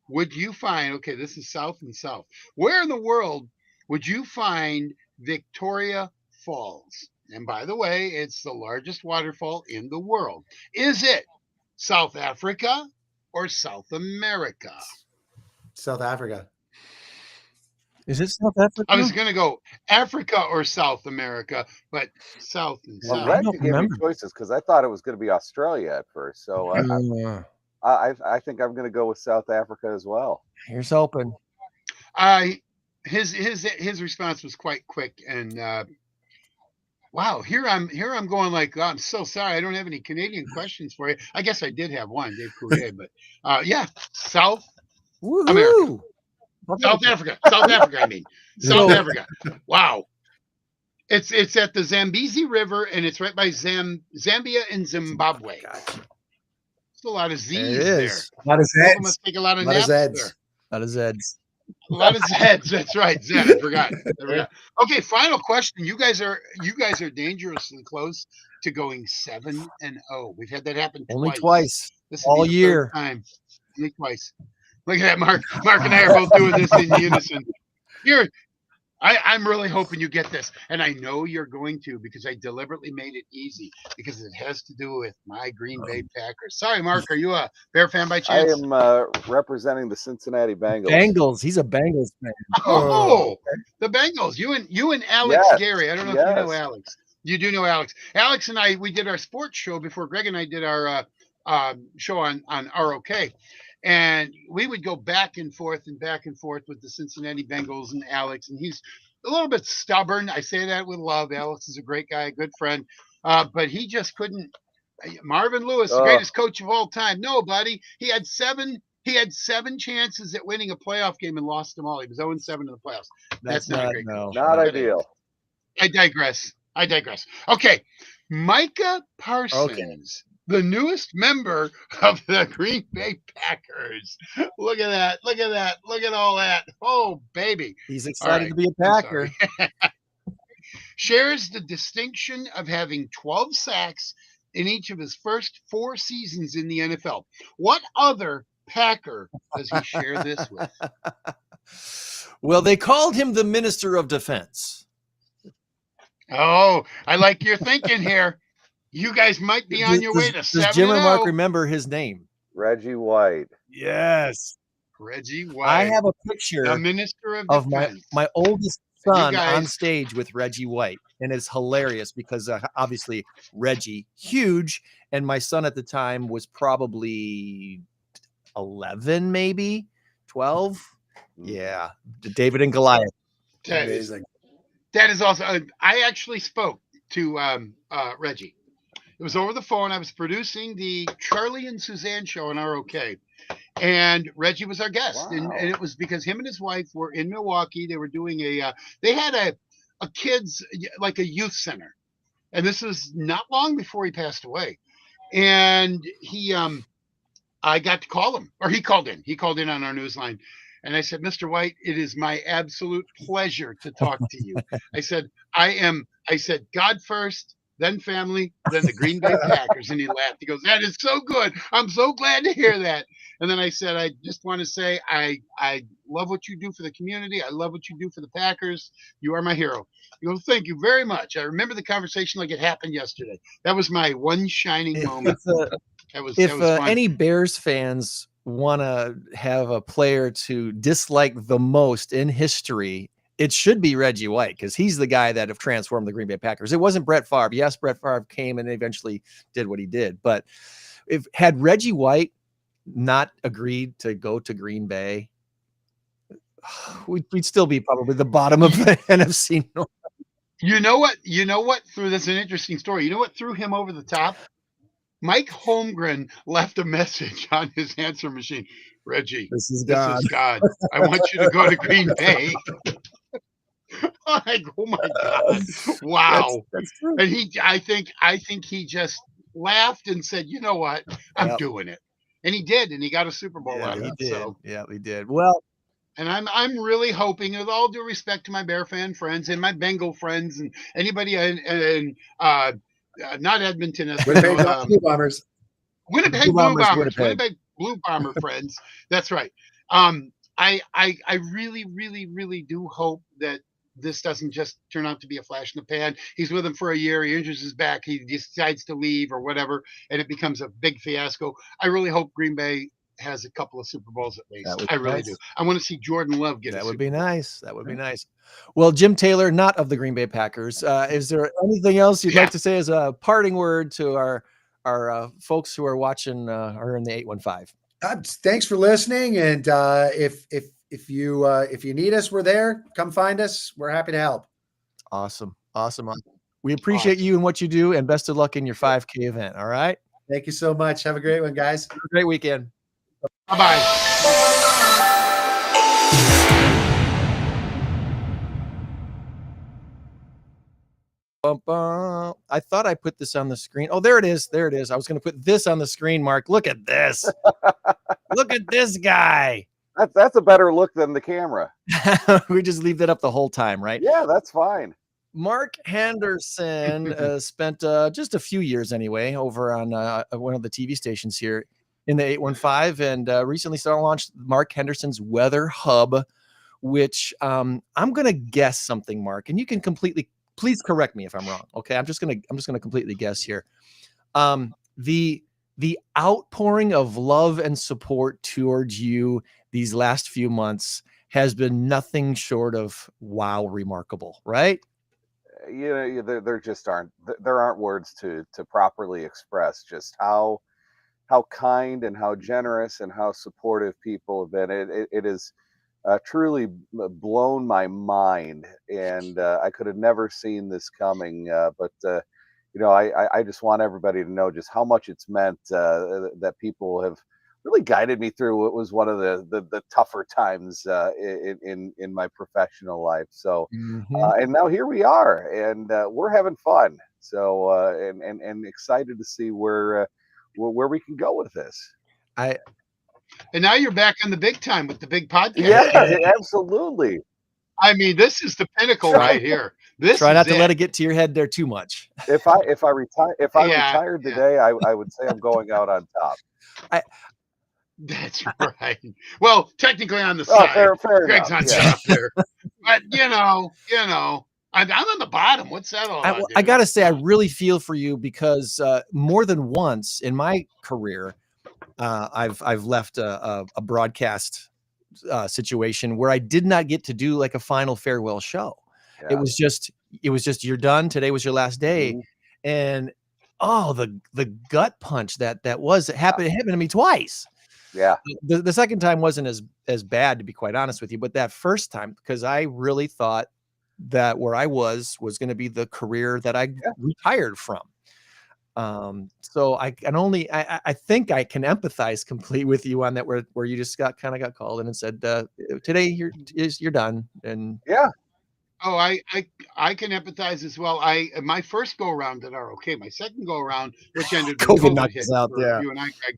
S5: would you find? Okay, this is South and South. Where in the world would you find Victoria Falls? And by the way, it's the largest waterfall in the world. Is it South Africa or South America?
S1: South Africa.
S4: Is it South Africa?
S5: I was going to go Africa or South America, but South and South.
S6: I'm glad you gave me choices because I thought it was going to be Australia at first. So I think I'm going to go with South Africa as well.
S4: Here's hoping.
S5: His response was quite quick, and wow, here I'm going like, oh, I'm so sorry, I don't have any Canadian questions for you. I guess I did have one, Dave Coulier, but yeah, South America. South Africa. I mean, South Africa. Wow. It's at the Zambezi River, and it's right by Zambia and Zimbabwe. It's a lot of Z's there.
S1: A lot of Zeds.
S5: Must take a lot of naps there.
S4: A lot of Zeds.
S5: A lot of Zeds. That's right. Zed. I forgot. Okay, final question. You guys are dangerously close to going 7-0. We've had that happen
S4: only twice.
S5: This
S4: all year.
S5: Time. Only twice. Look at that, Mark. Mark and I are both doing this in unison. I'm really hoping you get this, and I know you're going to because I deliberately made it easy because it has to do with my Green Bay Packers. Sorry, Mark. Are you a Bear fan by chance?
S6: I am representing the Cincinnati Bengals.
S4: Bengals. He's a Bengals fan.
S5: Oh, the Bengals. You and Alex Gary. I don't know if you know Alex. You do know Alex. Alex and I, we did our sports show before Greg and I did our show on ROK. And we would go back and forth with the Cincinnati Bengals and Alex. And he's a little bit stubborn. I say that with love. Alex is a great guy, a good friend, but he just couldn't. Marvin Lewis, the greatest coach of all time. No, buddy. He had seven chances at winning a playoff game and lost them all. He was 0-7 in the playoffs. That's not a great coach.
S6: Not ideal.
S5: I digress. Okay. Micah Parsons, the newest member of the Green Bay Packers. Look at that. Look at all that. Oh, baby.
S4: He's excited to be a Packer.
S5: Shares the distinction of having 12 sacks in each of his first 4 seasons in the NFL. What other Packer does he share this with?
S4: Well, they called him the Minister of Defense.
S5: Oh, I like your thinking here. You guys might be on your way to 7-0.
S4: Does Jim and Mark remember his name?
S6: Reggie White.
S4: Yes.
S5: Reggie White.
S4: I have a picture
S5: the Minister of
S4: Defense. my oldest son on stage with Reggie White. And it's hilarious because obviously Reggie, huge. And my son at the time was probably 11, maybe 12. Yeah. David and Goliath.
S1: Amazing.
S5: That is also, I actually spoke to Reggie. It was over the phone. I was producing the Charlie and Suzanne show on ROK. And Reggie was our guest. Wow. And it was because him and his wife were in Milwaukee. They were doing they had a kids, like a youth center. And this was not long before he passed away. And I got to call him, or he called in. He called in on our news line. And I said, Mr. White, it is my absolute pleasure to talk to you. I said, God first, then family, then the Green Bay Packers. And he laughed. He goes, that is so good. I'm so glad to hear that. And then I said, I just want to say, I love what you do for the community. I love what you do for the Packers. You are my hero. He goes, thank you very much. I remember the conversation like it happened yesterday. That was my one shining moment.
S4: If any Bears fans want to have a player to dislike the most in history, it should be Reggie White, because he's the guy that have transformed the Green Bay Packers. It wasn't Brett Favre. Yes, Brett Favre came and eventually did what he did. But had Reggie White not agreed to go to Green Bay, we'd still be probably the bottom of the NFC North.
S5: You know what threw this an interesting story. You know what threw him over the top? Mike Holmgren left a message on his answer machine. Reggie,
S4: this is God.
S5: I want you to go to Green Bay. Like, oh my God. Wow. That's true. And I think he just laughed and said, you know what? I'm doing it. And he did, and he got a Super Bowl out of it. So.
S4: Yeah, he did. Well,
S5: and I'm really hoping, with all due respect to my Bear fan friends and my Bengal friends and anybody not Edmonton,
S1: Winnipeg Blue Bombers.
S5: Winnipeg Blue Bombers. Winnipeg Blue Bomber friends. That's right. I really, really, really do hope that this doesn't just turn out to be a flash in the pan. He's with him for a year. He injures his back. He decides to leave or whatever, and it becomes a big fiasco. I really hope Green Bay has a couple of Super Bowls at least. I really do. I want to see Jordan Love get
S4: that. Would be nice. That would be nice. Well, Jim Taylor, not of the Green Bay Packers. Is there anything else you'd like to say as a parting word to our folks who are watching or in the 815?
S1: Thanks for listening. And if you need us, we're there. Come find us. We're happy to help.
S4: Awesome. We appreciate you and what you do, and best of luck in your 5K event. All right.
S1: Thank you so much. Have a great one, guys.
S4: Have a great weekend.
S5: Bye-bye.
S4: I thought I put this on the screen. Oh, there it is. I was going to put this on the screen, Mark. Look at this. Look at this guy.
S6: That's a better look than the camera.
S4: We just leave that up the whole time, right?
S6: Yeah, that's fine.
S4: Mark Henderson spent just a few years anyway over on one of the TV stations here in the 815, and recently launched Mark Henderson's Weather Hub, which I'm going to guess something, Mark, and you can please correct me if I'm wrong. Okay. I'm just going to completely guess here. The outpouring of love and support towards you these last few months has been nothing short of wow, remarkable, right?
S6: There aren't words to properly express just how how kind and how generous and how supportive people have been. It is truly blown my mind, and I could have never seen this coming. But I just want everybody to know just how much it's meant that people have really guided me through what was one of the tougher times in my professional life. So, and now here we are, and we're having fun. So, and excited to see where we can go with this.
S5: And now you're back on the big time with the big podcast.
S6: Yeah, absolutely.
S5: I mean, this is the pinnacle right here.
S4: Try not to let it get to your head there too much.
S6: If I retired today, I would say I'm going out on top.
S5: That's right. Well, technically on the side.
S6: Fair
S5: Greg's
S6: enough,
S5: on top there. But I'm on the bottom. What's that all about?
S4: I gotta say, I really feel for you, because more than once in my career, I've left a broadcast situation where I did not get to do like a final farewell show. Yeah. It was just you're done. Today was your last day, and the gut punch that was happened. It happened to me twice.
S6: Yeah.
S4: The second time wasn't as bad, to be quite honest with you, but that first time, because I really thought that where I was going to be the career that I retired from. So I think I can empathize completely with you on that, where you just got called in and said, today you're done. And
S5: yeah. Oh, I can empathize as well. My first go around at ROK, my second go around, which ended
S4: COVID knocked us out. Yeah.
S5: You and I, Greg.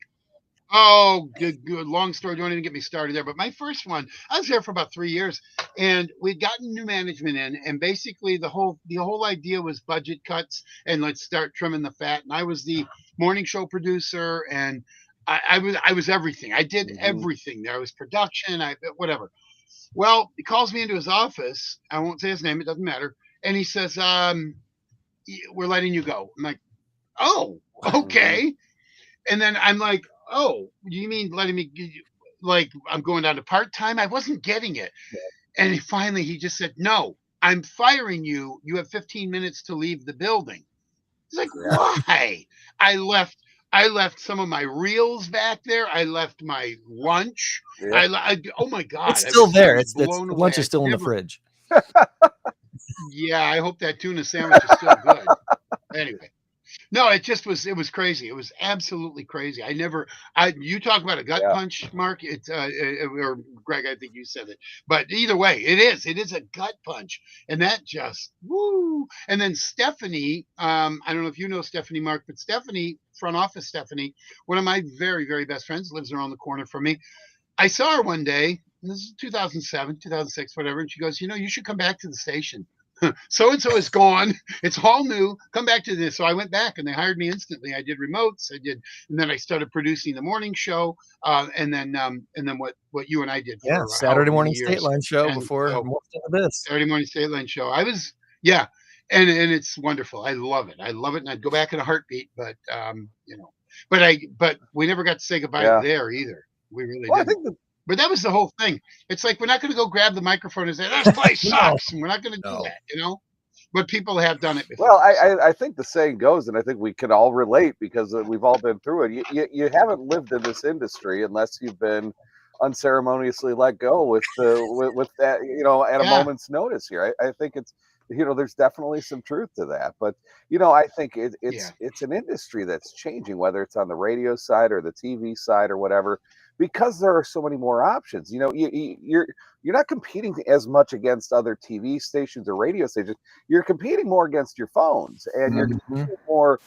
S5: Oh, good. Long story. Don't even get me started there. But my first one, I was there for about 3 years, and we'd gotten new management in, and basically the whole idea was budget cuts and let's start trimming the fat. And I was the morning show producer, and I was everything. I did everything there. I was production, whatever. Well, he calls me into his office. I won't say his name. It doesn't matter. And he says, "We're letting you go." I'm like, "Oh, okay." And then I'm like, "Oh, you mean letting me, like I'm going down to part-time?" I wasn't getting it. Yeah. And finally he just said, "No, I'm firing you. You have 15 minutes to leave the building." He's like, "Why?" I left some of my reels back there. I left my lunch. Yeah. Oh my God.
S4: It's still there. It's lunch is still in the fridge.
S5: Yeah, I hope that tuna sandwich is still good. Anyway. No, it was crazy. It was absolutely crazy. You talk about a gut punch, Mark. It's or Greg, I think you said it. But either way, it is a gut punch. And that just woo. And then Stephanie, I don't know if you know Stephanie, Mark, but Stephanie, front office Stephanie, one of my very, very best friends, lives around the corner from me. I saw her one day, this is 2007, 2006, whatever, and she goes, "You should come back to the station. So-and-so is gone. It's all new. Come back to this." So I went back, and they hired me instantly. I did remotes. And then I started producing the morning show. And then what you and I did.
S4: For Saturday morning State Line show before most of this.
S5: Saturday morning State Line show. And it's wonderful. I love it. And I'd go back in a heartbeat. But but we never got to say goodbye there either. We really didn't. But that was the whole thing. It's like, we're not going to go grab the microphone and say, "This place sucks." And we're not going to do that, But people have done it before.
S6: Well, I think the saying goes, and I think we can all relate because we've all been through it. You haven't lived in this industry unless you've been unceremoniously let go with that, at a moment's notice here. I think it's, there's definitely some truth to that. But, I think it's an industry that's changing, whether it's on the radio side or the TV side or whatever, because there are so many more options. You're not competing as much against other TV stations or radio stations. You're competing more against your phones, and you're competing more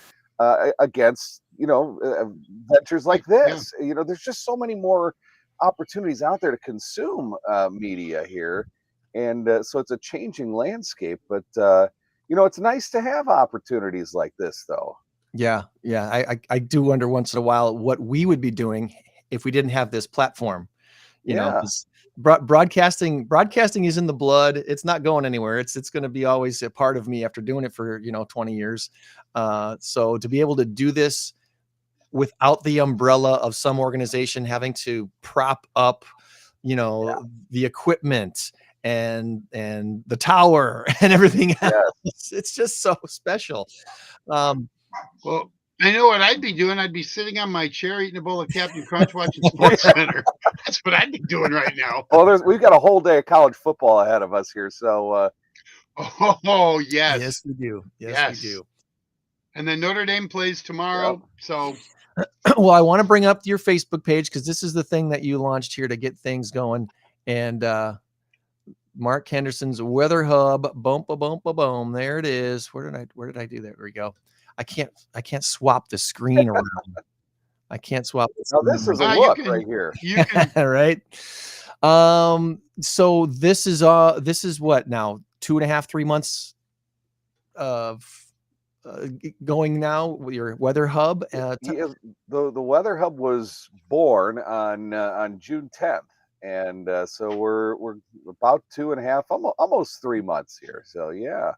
S6: against, ventures like this. Yeah. There's just so many more opportunities out there to consume media here. And so it's a changing landscape, but it's nice to have opportunities like this, though.
S4: Yeah. I do wonder once in a while what we would be doing if we didn't have this platform. Broadcasting is in the blood. It's not going anywhere. It's going to be always a part of me after doing it for 20 years. So to be able to do this without the umbrella of some organization having to prop up, the equipment and the tower and everything else. It's just so special.
S5: Well, I know what I'd be doing. I'd be sitting on my chair eating a bowl of Captain Crunch watching Sports Center. That's what I'd be doing right now.
S6: Well, we've got a whole day of college football ahead of us here, so
S5: Oh, yes.
S4: Yes, we do. Yes,
S5: Yes.
S4: we do.
S5: And then Notre Dame plays tomorrow.
S6: Yep.
S5: So
S4: Well, I want to bring up your Facebook page because this is the thing that you launched here to get things going. And Mark Henderson's Weather Hub, boom, boom, boom, boom, boom. There it is. Where did I do that? There we go. I can't swap the screen around. I can't swap the
S6: now
S4: screen
S6: this is a
S4: around.
S6: look right here.
S5: you can
S4: Right. So this is what now? 2.5, 3 months of going now with your Weather Hub.
S6: Yeah, the Weather Hub was born on June 10th, and so we're about 2.5, almost 3 months here. So yeah.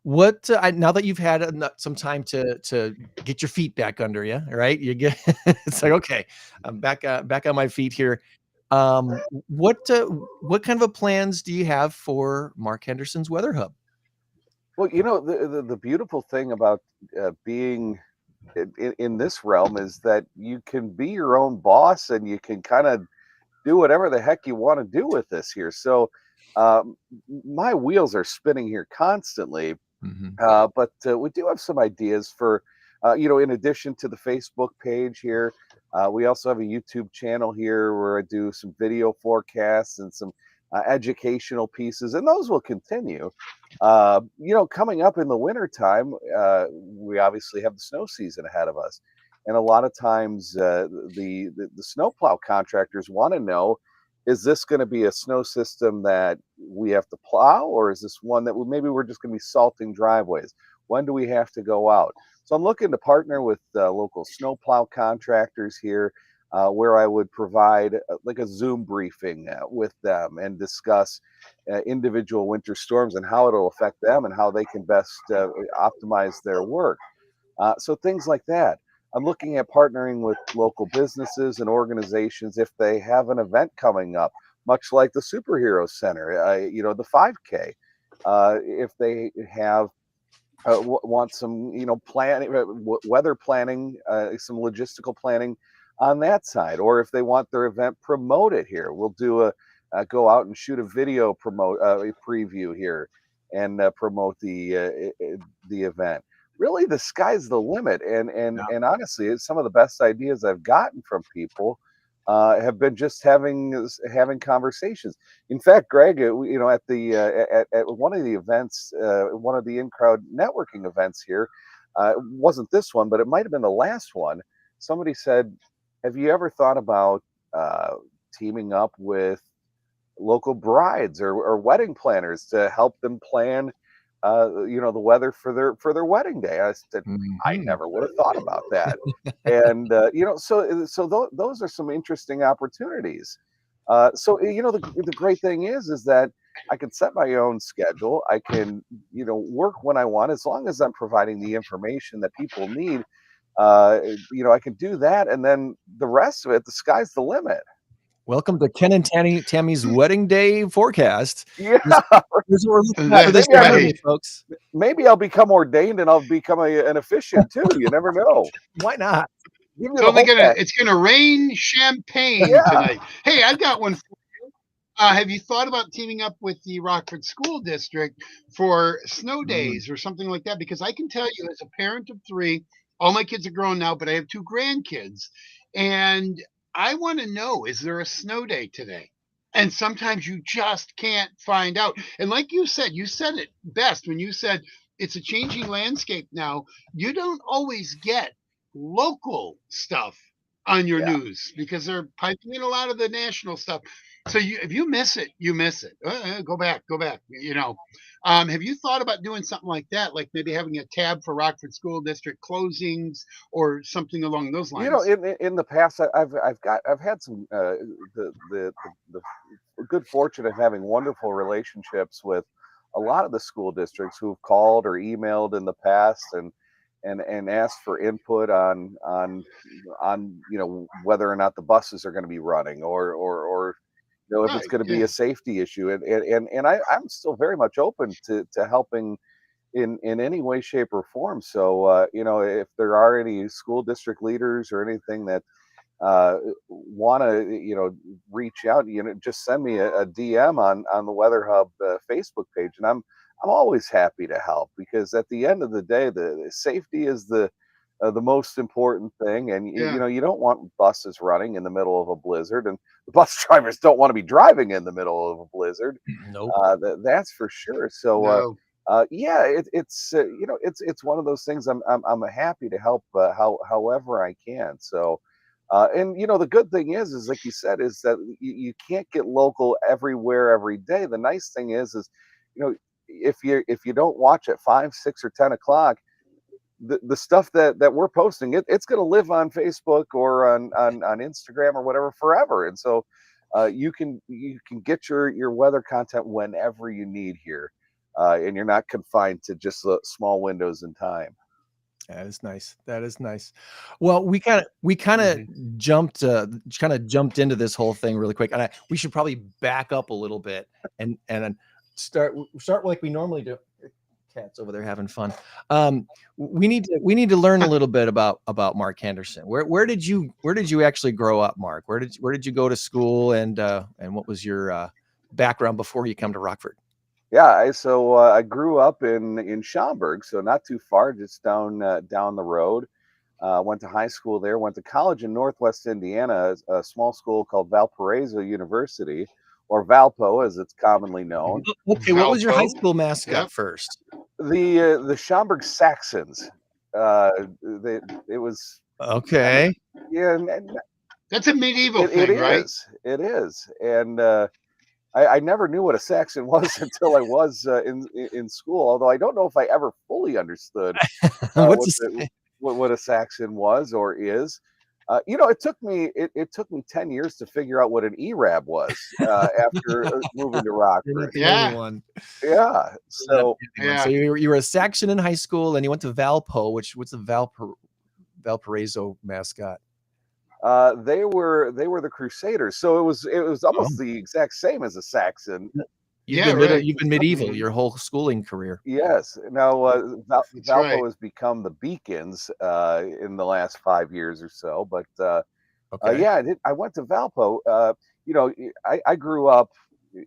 S4: What now that you've had some time to get your feet back under you, right? You get it's like, okay, I'm back on my feet here. What kind of plans do you have for Mark Henderson's Weather Hub?
S6: Well, the beautiful thing about being in this realm is that you can be your own boss and you can kind of do whatever the heck you want to do with this here. So my wheels are spinning here constantly. But we do have some ideas for, in addition to the Facebook page here, we also have a YouTube channel here where I do some video forecasts and some educational pieces, and those will continue. Coming up in the wintertime, we obviously have the snow season ahead of us. And a lot of times the snowplow contractors want to know, is this going to be a snow system that we have to plow, or is this one that maybe we're just going to be salting driveways? When do we have to go out? So I'm looking to partner with local snowplow contractors here, where I would provide like a Zoom briefing with them and discuss individual winter storms and how it'll affect them and how they can best optimize their work. So things like that. I'm looking at partnering with local businesses and organizations if they have an event coming up, much like the Superhero Center, the 5K. If they have want some, planning, weather planning, some logistical planning on that side, or if they want their event promoted here, we'll do go out and shoot a video preview here and promote the event. Really, the sky's the limit, and honestly, it's some of the best ideas I've gotten from people have been just having conversations. In fact, Greg, at one of the events, one of the in-crowd networking events here, it wasn't this one, but it might have been the last one. Somebody said, "Have you ever thought about teaming up with local brides or wedding planners to help them plan?" The weather for their wedding day? I said, I never would have thought about that. And so those are some interesting opportunities. The great thing is that I can set my own schedule. I can work when I want, as long as I'm providing the information that people need. I can do that, and then the rest of it, the sky's the limit.
S4: Welcome to Ken and Tammy's wedding day forecast.
S6: Yeah.
S4: Here's what we're looking at for this Saturday, folks.
S6: Maybe I'll become ordained and I'll become an officiant too. You never know.
S4: Why not?
S5: It's gonna rain champagne tonight. Hey, I've got one for you. Have you thought about teaming up with the Rockford School District for snow days or something like that? Because I can tell you, as a parent of 3, all my kids are grown now, but I have 2 grandkids, and I want to know, is there a snow day today? And sometimes you just can't find out. And like you said it best when you said it's a changing landscape now. You don't always get local stuff on your news because they're piping in a lot of the national stuff. So if you miss it, you miss it. Go back. Have you thought about doing something like that, like maybe having a tab for Rockford School District closings or something along those lines?
S6: In the past, I've had some the good fortune of having wonderful relationships with a lot of the school districts who've called or emailed in the past and asked for input on whether or not the buses are going to be running or if it's going to be a safety issue, and I'm still very much open to helping in any way, shape, or form. So if there are any school district leaders or anything that want to reach out, just send me a DM on the Weather Hub Facebook page, and I'm always happy to help, because at the end of the day, the safety is the most important thing. And you don't want buses running in the middle of a blizzard, and the bus drivers don't want to be driving in the middle of a blizzard.
S4: Nope.
S6: That's for sure. So
S5: No.
S6: it's one of those things. I'm happy to help however I can. So and the good thing is like you said, is that you can't get local everywhere every day. The nice thing is if you don't watch at 5, 6, or 10 o'clock, the stuff that we're posting, it's going to live on Facebook or on Instagram or whatever forever. And so you can get your weather content whenever you need here, and you're not confined to just small windows in time.
S4: That is nice. That is nice. Well, we kind of jumped into this whole thing really quick, and we should probably back up a little bit and start like we normally do. Cats over there having fun. We need to learn a little bit about Mark Henderson. Where did you actually grow up, Mark? Where did you go to school, and what was your background before you come to Rockford?
S6: Yeah, so I grew up in Schaumburg, so not too far, just down the road. Went to high school there. Went to college in Northwest Indiana, a small school called Valparaiso University, or Valpo as it's commonly known.
S4: Okay, what was your high
S5: Valpo?
S4: school mascot
S5: Yep.
S4: first?
S6: The Schaumburg Saxons. It was
S4: Okay.
S6: yeah.
S5: That's a medieval
S6: It
S5: thing, right?
S6: is. It is. And I never knew what a Saxon was until I was in school. Although I don't know if I ever fully understood what a Saxon was or is. It took me 10 years to figure out what an ERAB was after moving to Rockford.
S5: Yeah.
S6: Yeah. So
S5: Yeah.
S4: you were a Saxon in high school, and you went to Valpo. What's the Valparaiso mascot?
S6: they were the Crusaders. So it was almost the exact same as a Saxon.
S4: You've been medieval your whole schooling career.
S6: Yes. Now Valpo
S5: right.
S6: has become the Beacons in the last 5 years or so. But
S4: Okay.
S6: I went to Valpo. I grew up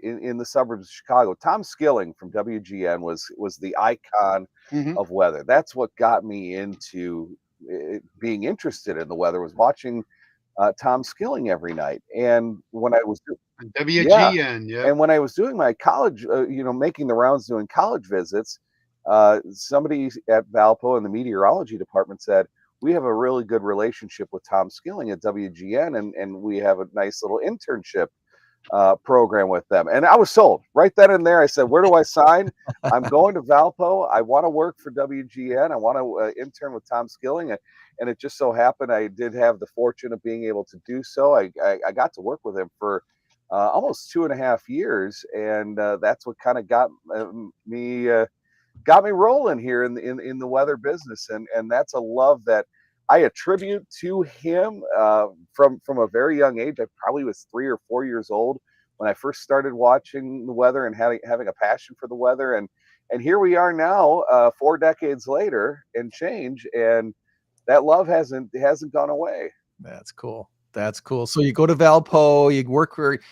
S6: in the suburbs of Chicago. Tom Skilling from WGN was the icon of weather. That's what got me into being interested in the weather, was watching Tom Skilling every night. And when I was
S5: WGN, yeah.
S6: and when I was doing my college, making the rounds doing college visits, somebody at Valpo in the meteorology department said, "We have a really good relationship with Tom Skilling at WGN, and we have a nice little internship program with them." And I was sold right then and there. I said, "Where do I sign? I'm going to Valpo. I want to work for WGN. I want to intern with Tom Skilling." And it just so happened I did have the fortune of being able to do so. I got to work with him for almost 2.5 years, and that's what kind of got me rolling here in the weather business. And that's a love that I attribute to him from a very young age. I probably was 3 or 4 years old when I first started watching the weather and having a passion for the weather. And here we are now, 4 decades later and change, and that love hasn't gone away.
S4: That's cool. That's cool. So you go to Valpo,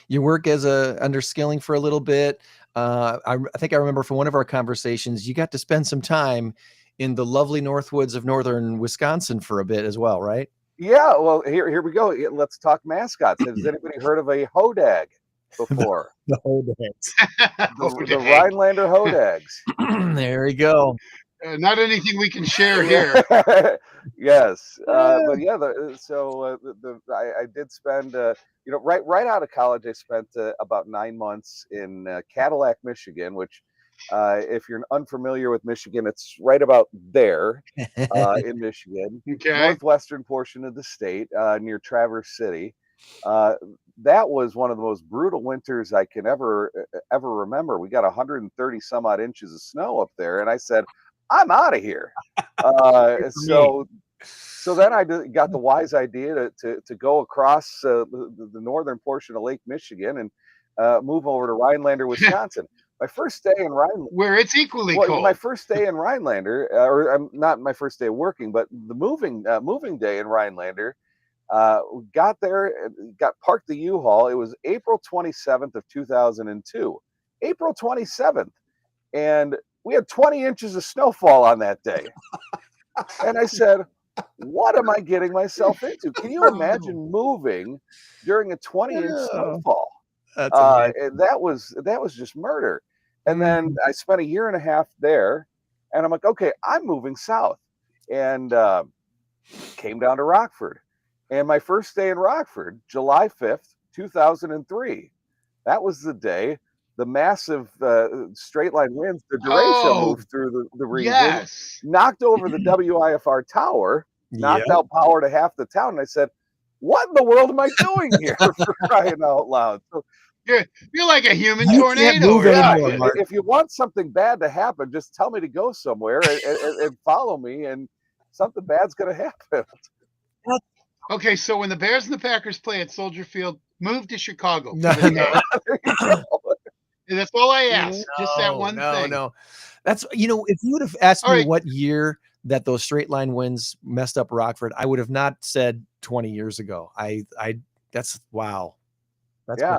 S4: you work as under Skilling for a little bit. I think I remember from one of our conversations, you got to spend some time in the lovely Northwoods of northern Wisconsin for a bit as well, right?
S6: Yeah. Well, here we go. Let's talk mascots. Has anybody heard of a hodag before?
S4: The Hodags.
S6: The Rhinelander Hodags.
S4: There we go.
S5: Not anything we can share here.
S6: Yes, but yeah. I did spend right out of college. I spent about 9 months in Cadillac, Michigan, which if you're unfamiliar with Michigan, it's right about there in Michigan,
S5: Okay.
S6: northwestern portion of the state, near Traverse City. That was one of the most brutal winters I can ever remember. We got 130 some odd inches of snow up there, and I said, "I'm out of here." So then I got the wise idea to go across the northern portion of Lake Michigan and move over to Rhinelander, Wisconsin. My first day in Rhineland.
S5: where it's equally
S6: Well,
S5: cold.
S6: my first day in Rhinelander, or not my first day working, but the moving day in Rhinelander. Got there, got parked the U-Haul. It was April 27th of 2002. April 27th, and we had 20 inches of snowfall on that day. And I said, "What am I getting myself into?" Can you imagine moving during a 20-inch
S4: Oh,
S6: snowfall?
S4: that's amazing.
S6: And that was just murder. And then
S4: Mhm.
S6: I spent a year and a half there, and I'm like, okay, I'm moving south, and came down to Rockford. And my first day in Rockford, July 5th, 2003. That was the day the massive straight line winds, the derecho
S5: Oh,
S6: moved through the region,
S5: yes.
S6: knocked over the WIFR tower,
S4: Yeah.
S6: knocked out power to half the town. And I said, what in the world am I doing here, for crying out loud? So,
S5: You're like a human
S4: You can't
S5: tornado
S4: move
S5: or
S6: yeah,
S4: anymore,
S5: something.
S4: Mark.
S6: if you want something bad to happen, just tell me to go somewhere and follow me, and something bad's going to happen.
S5: Okay, so when the Bears and the Packers play at Soldier Field, move to Chicago
S4: No,
S5: for the
S4: no,
S5: game.
S6: There you go.
S5: And that's all I ask. Just that one
S4: no,
S5: thing.
S4: no. That's if you would have asked
S5: All
S4: me
S5: right.
S4: what year that those straight line winds messed up Rockford, I would have not said 20 years ago. That's wow. That's
S6: Yeah.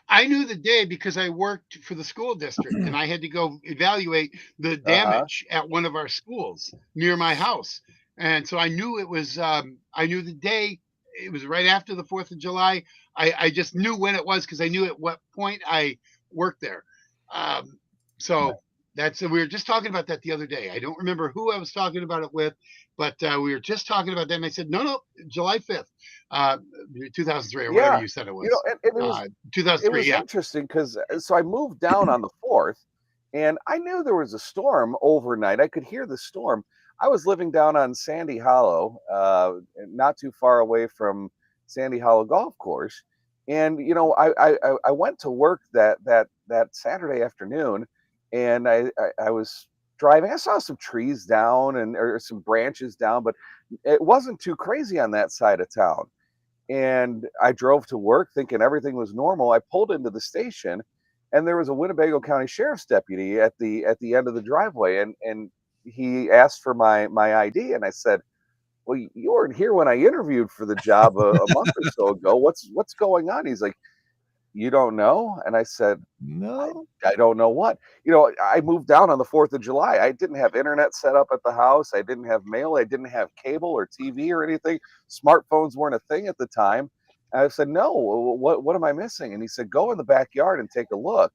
S5: I knew the day because I worked for the school district and I had to go evaluate the
S6: Uh-huh.
S5: damage at one of our schools near my house. And so I knew it was, I knew the day. It was right after the 4th of July. I just knew when it was because I knew at what point I worked there. So we were just talking about that the other day. I don't remember who I was talking about it with, but we were just talking about that. And I said, no, July 5th, 2003 or whatever
S6: Yeah.
S5: you said it was.
S6: You know, and it was
S5: 2003, yeah.
S6: interesting because so I moved down on the 4th, and I knew there was a storm overnight. I could hear the storm. I was living down on Sandy Hollow, not too far away from Sandy Hollow Golf Course, and I went to work that Saturday afternoon, and I was driving. I saw some trees down or some branches down, but it wasn't too crazy on that side of town. And I drove to work thinking everything was normal. I pulled into the station, and there was a Winnebago County Sheriff's deputy at the end of the driveway, and he asked for my ID, and I said, "Well, you weren't here when I interviewed for the job a month or so ago. What's going on?" He's like, "You don't know?" And I said,
S4: no.
S6: I don't know what. I moved down on the 4th of July. I didn't have internet set up at the house. I didn't have mail. I didn't have cable or TV or anything. Smartphones weren't a thing at the time. And I said, no, what am I missing? And he said, go in the backyard and take a look.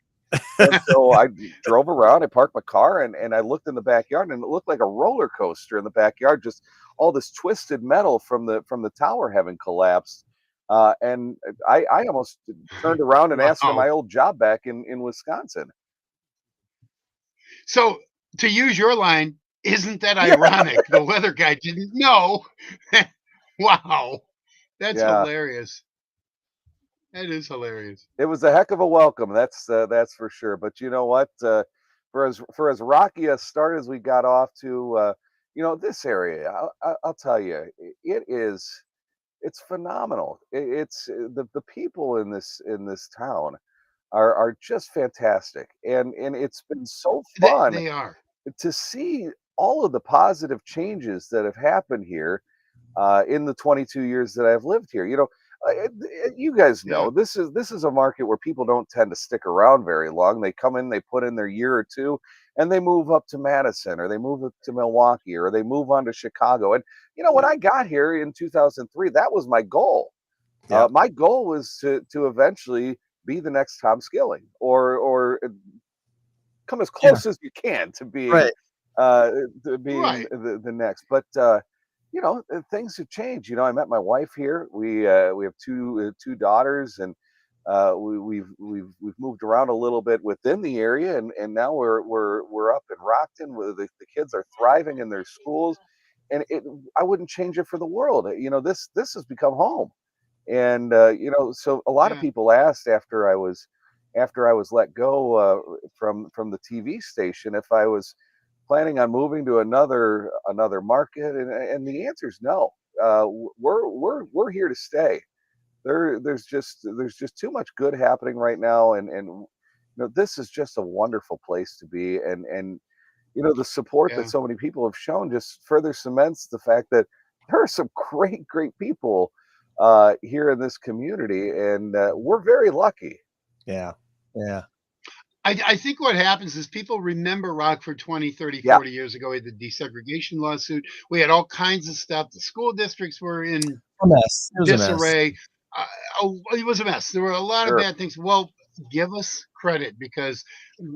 S6: And so I drove around, I parked my car, and I looked in the backyard, and it looked like a roller coaster in the backyard, just all this twisted metal from the tower having collapsed. And I almost turned around and asked for
S5: Wow.
S6: my old job back in Wisconsin.
S5: So to use your line, isn't that ironic? The weather guy didn't know. Wow. That's
S6: Yeah,
S5: hilarious. That is hilarious.
S6: it was a heck of a welcome. That's for sure. But you know what? For as rocky a start as we got off to, this area, I'll tell you, it's phenomenal. It's the people in this town are just fantastic, and it's been so fun
S5: They are.
S6: to see all of the positive changes that have happened here in the 22 years that I've lived here. You guys
S5: Yeah.
S6: know this is a market where people don't tend to stick around very long. They come in, they put in their year or two, and they move up to Madison, or they move up to Milwaukee, or they move on to Chicago. And when I got here in 2003, that was my goal.
S4: Yeah.
S6: My goal was to eventually be the next Tom Skilling, or come as close as you can to being
S4: Right.
S5: Right.
S6: the next. But things have changed. I met my wife here. We have two daughters, and we've moved around a little bit within the area, and now we're up in Rockton, where the kids are thriving in their schools, and I wouldn't change it for the world. This has become home. And so a lot of
S5: Yeah.
S6: people asked after I was let go from the TV station if I was planning on moving to another market, and the answer is no. We're here to stay. There's just too much good happening right now, and this is just a wonderful place to be, and the support
S5: Yeah.
S6: that so many people have shown just further cements the fact that there are some great people here in this community, and we're very lucky.
S4: Yeah. Yeah.
S5: I think what happens is people remember Rockford 20, 30,
S6: Yeah.
S5: 40 years ago. We had the desegregation lawsuit. We had all kinds of stuff. The school districts were in
S4: A mess. It was a mess.
S5: disarray. It was a mess. There were a lot of
S6: Sure.
S5: bad things. Well, give us credit, because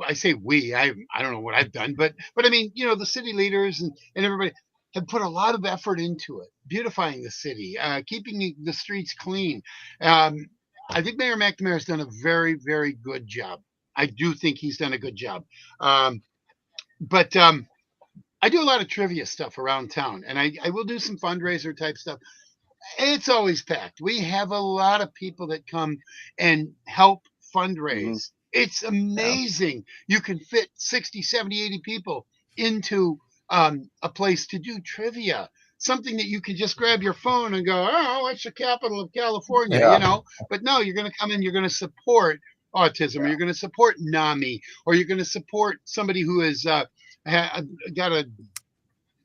S5: I say we. I don't know what I've done, but I mean, the city leaders and everybody have put a lot of effort into it, beautifying the city, keeping the streets clean. I think Mayor McNamara has done a very, very good job. I do think he's done a good job. But I do a lot of trivia stuff around town, and I will do some fundraiser type stuff. It's always packed. We have a lot of people that come and help fundraise. It's amazing. You can fit 60, 70, 80 people into a place to do trivia. Something that you can just grab your phone and go, oh, what's the capital of California?
S6: Yeah.
S5: But no, you're going to come in, you're going to support autism, or you're going to support NAMI, or you're going to support somebody who has got a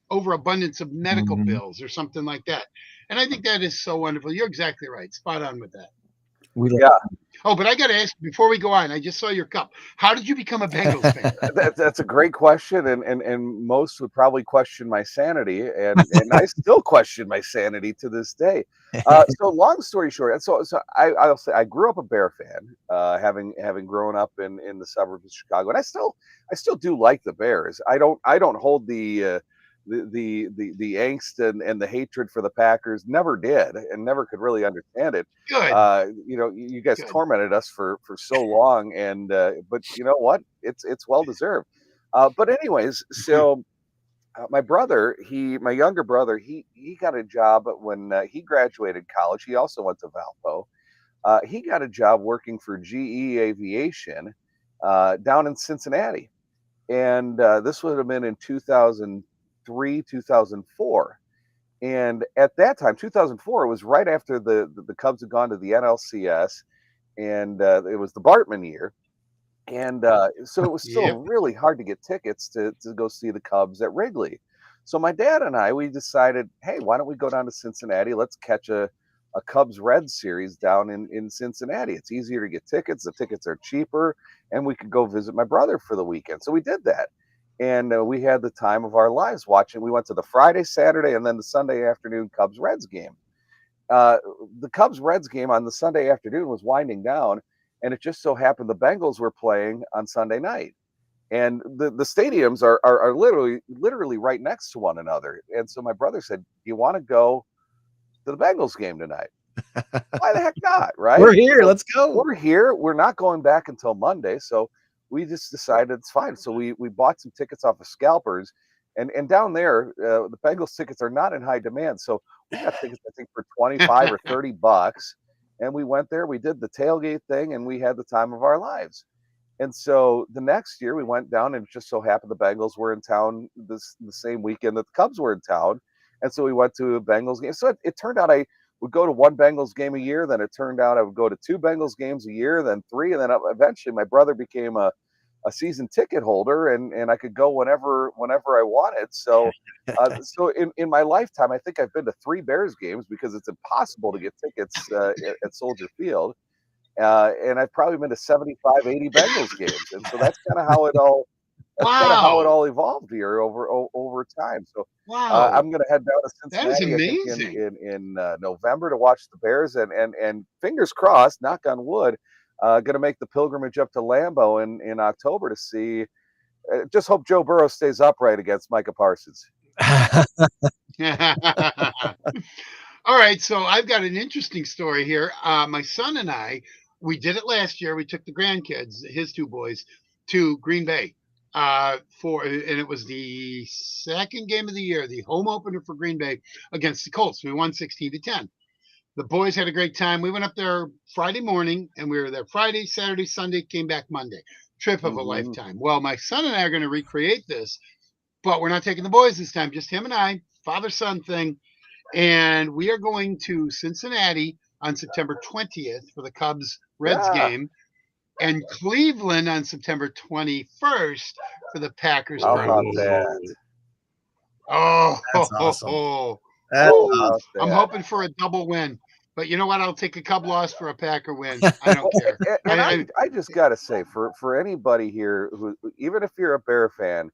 S5: overabundance of medical bills or something like that. And I think that is so wonderful. You're exactly right. Spot on with that.
S6: Yeah.
S5: Oh, but I got to ask before we go on. I just saw your cup. How did you become a Bengals fan?
S6: That's a great question, and most would probably question my sanity, and I still question my sanity to this day. So long story short, so I'll say I grew up a Bear fan, having grown up in the suburbs of Chicago, and I still do like the Bears. I don't hold the angst and the hatred for the Packers. Never did, and never could really understand it.
S5: Good.
S6: You guys
S5: Good.
S6: tormented us for so long, and but you know what? It's well deserved. But anyways, so my brother, my younger brother, he got a job when he graduated college. He also went to Valpo. He got a job working for GE Aviation down in Cincinnati, and this would have been in 2003, 2004. And at that time, 2004, it was right after the Cubs had gone to the NLCS, and it was the Bartman year. And so it was still really hard to get tickets to go see the Cubs at Wrigley. So my dad and I, we decided, hey, why don't we go down to Cincinnati? Let's catch a Cubs Reds series down in Cincinnati. It's easier to get tickets. The tickets are cheaper, and we could go visit my brother for the weekend. So we did that. And we had the time of our lives watching. We went to the Friday, Saturday, and then the Sunday afternoon Cubs Reds game. The Cubs Reds game on the Sunday afternoon was winding down, and it just so happened the Bengals were playing on Sunday night. And the stadiums are literally right next to one another. And so my brother said, "Do you want to go to the Bengals game tonight?" Why the heck not, right?
S4: We're here. Let's go.
S6: We're here. We're not going back until Monday. So we just decided it's fine. So we bought some tickets off of scalpers, and down there, the Bengals tickets are not in high demand. So we got tickets, I think, for 25 or 30 bucks. And we went there, we did the tailgate thing, and we had the time of our lives. And so the next year we went down, and it just so happened the Bengals were in town the same weekend that the Cubs were in town. And so we went to a Bengals game. So it turned out I would go to one Bengals game a year. Then it turned out I would go to two Bengals games a year, then three. And then eventually my brother became a season ticket holder, and I could go whenever I wanted. So so in my lifetime, I think I've been to 3 Bears games, because it's impossible to get tickets at Soldier Field. And I've probably been to 75, 80 Bengals games. And so that's kind of how it all evolved here over time. So I'm going to head down to Cincinnati,
S5: That is
S6: I
S5: amazing.
S6: think, in November to watch the Bears, and fingers crossed, knock on wood, going to make the pilgrimage up to Lambeau in October to see. Just hope Joe Burrow stays upright against Micah Parsons.
S5: All right, so I've got an interesting story here. My son and I, we did it last year. We took the grandkids, his 2 boys, to Green Bay and it was the second game of the year, the home opener for Green Bay against the Colts. We won 16-10. The boys had a great time. We went up there Friday morning, and we were there Friday, Saturday, Sunday, came back Monday. Trip of a lifetime. Well, my son and I are going to recreate this, but we're not taking the boys this time, just him and I, father-son thing. And we are going to Cincinnati on September 20th for the Cubs Reds game. and Cleveland on September 21st for the Packers.
S6: How about
S5: Browns.
S6: that?
S5: Oh,
S4: That's awesome. That's
S6: How
S5: Woo.
S6: about
S5: I'm
S6: that?
S5: hoping for a double win. But you know what? I'll take a Cub loss for a Packer win. I don't care.
S6: And I just got to say, for anybody here who, even if you're a Bear fan,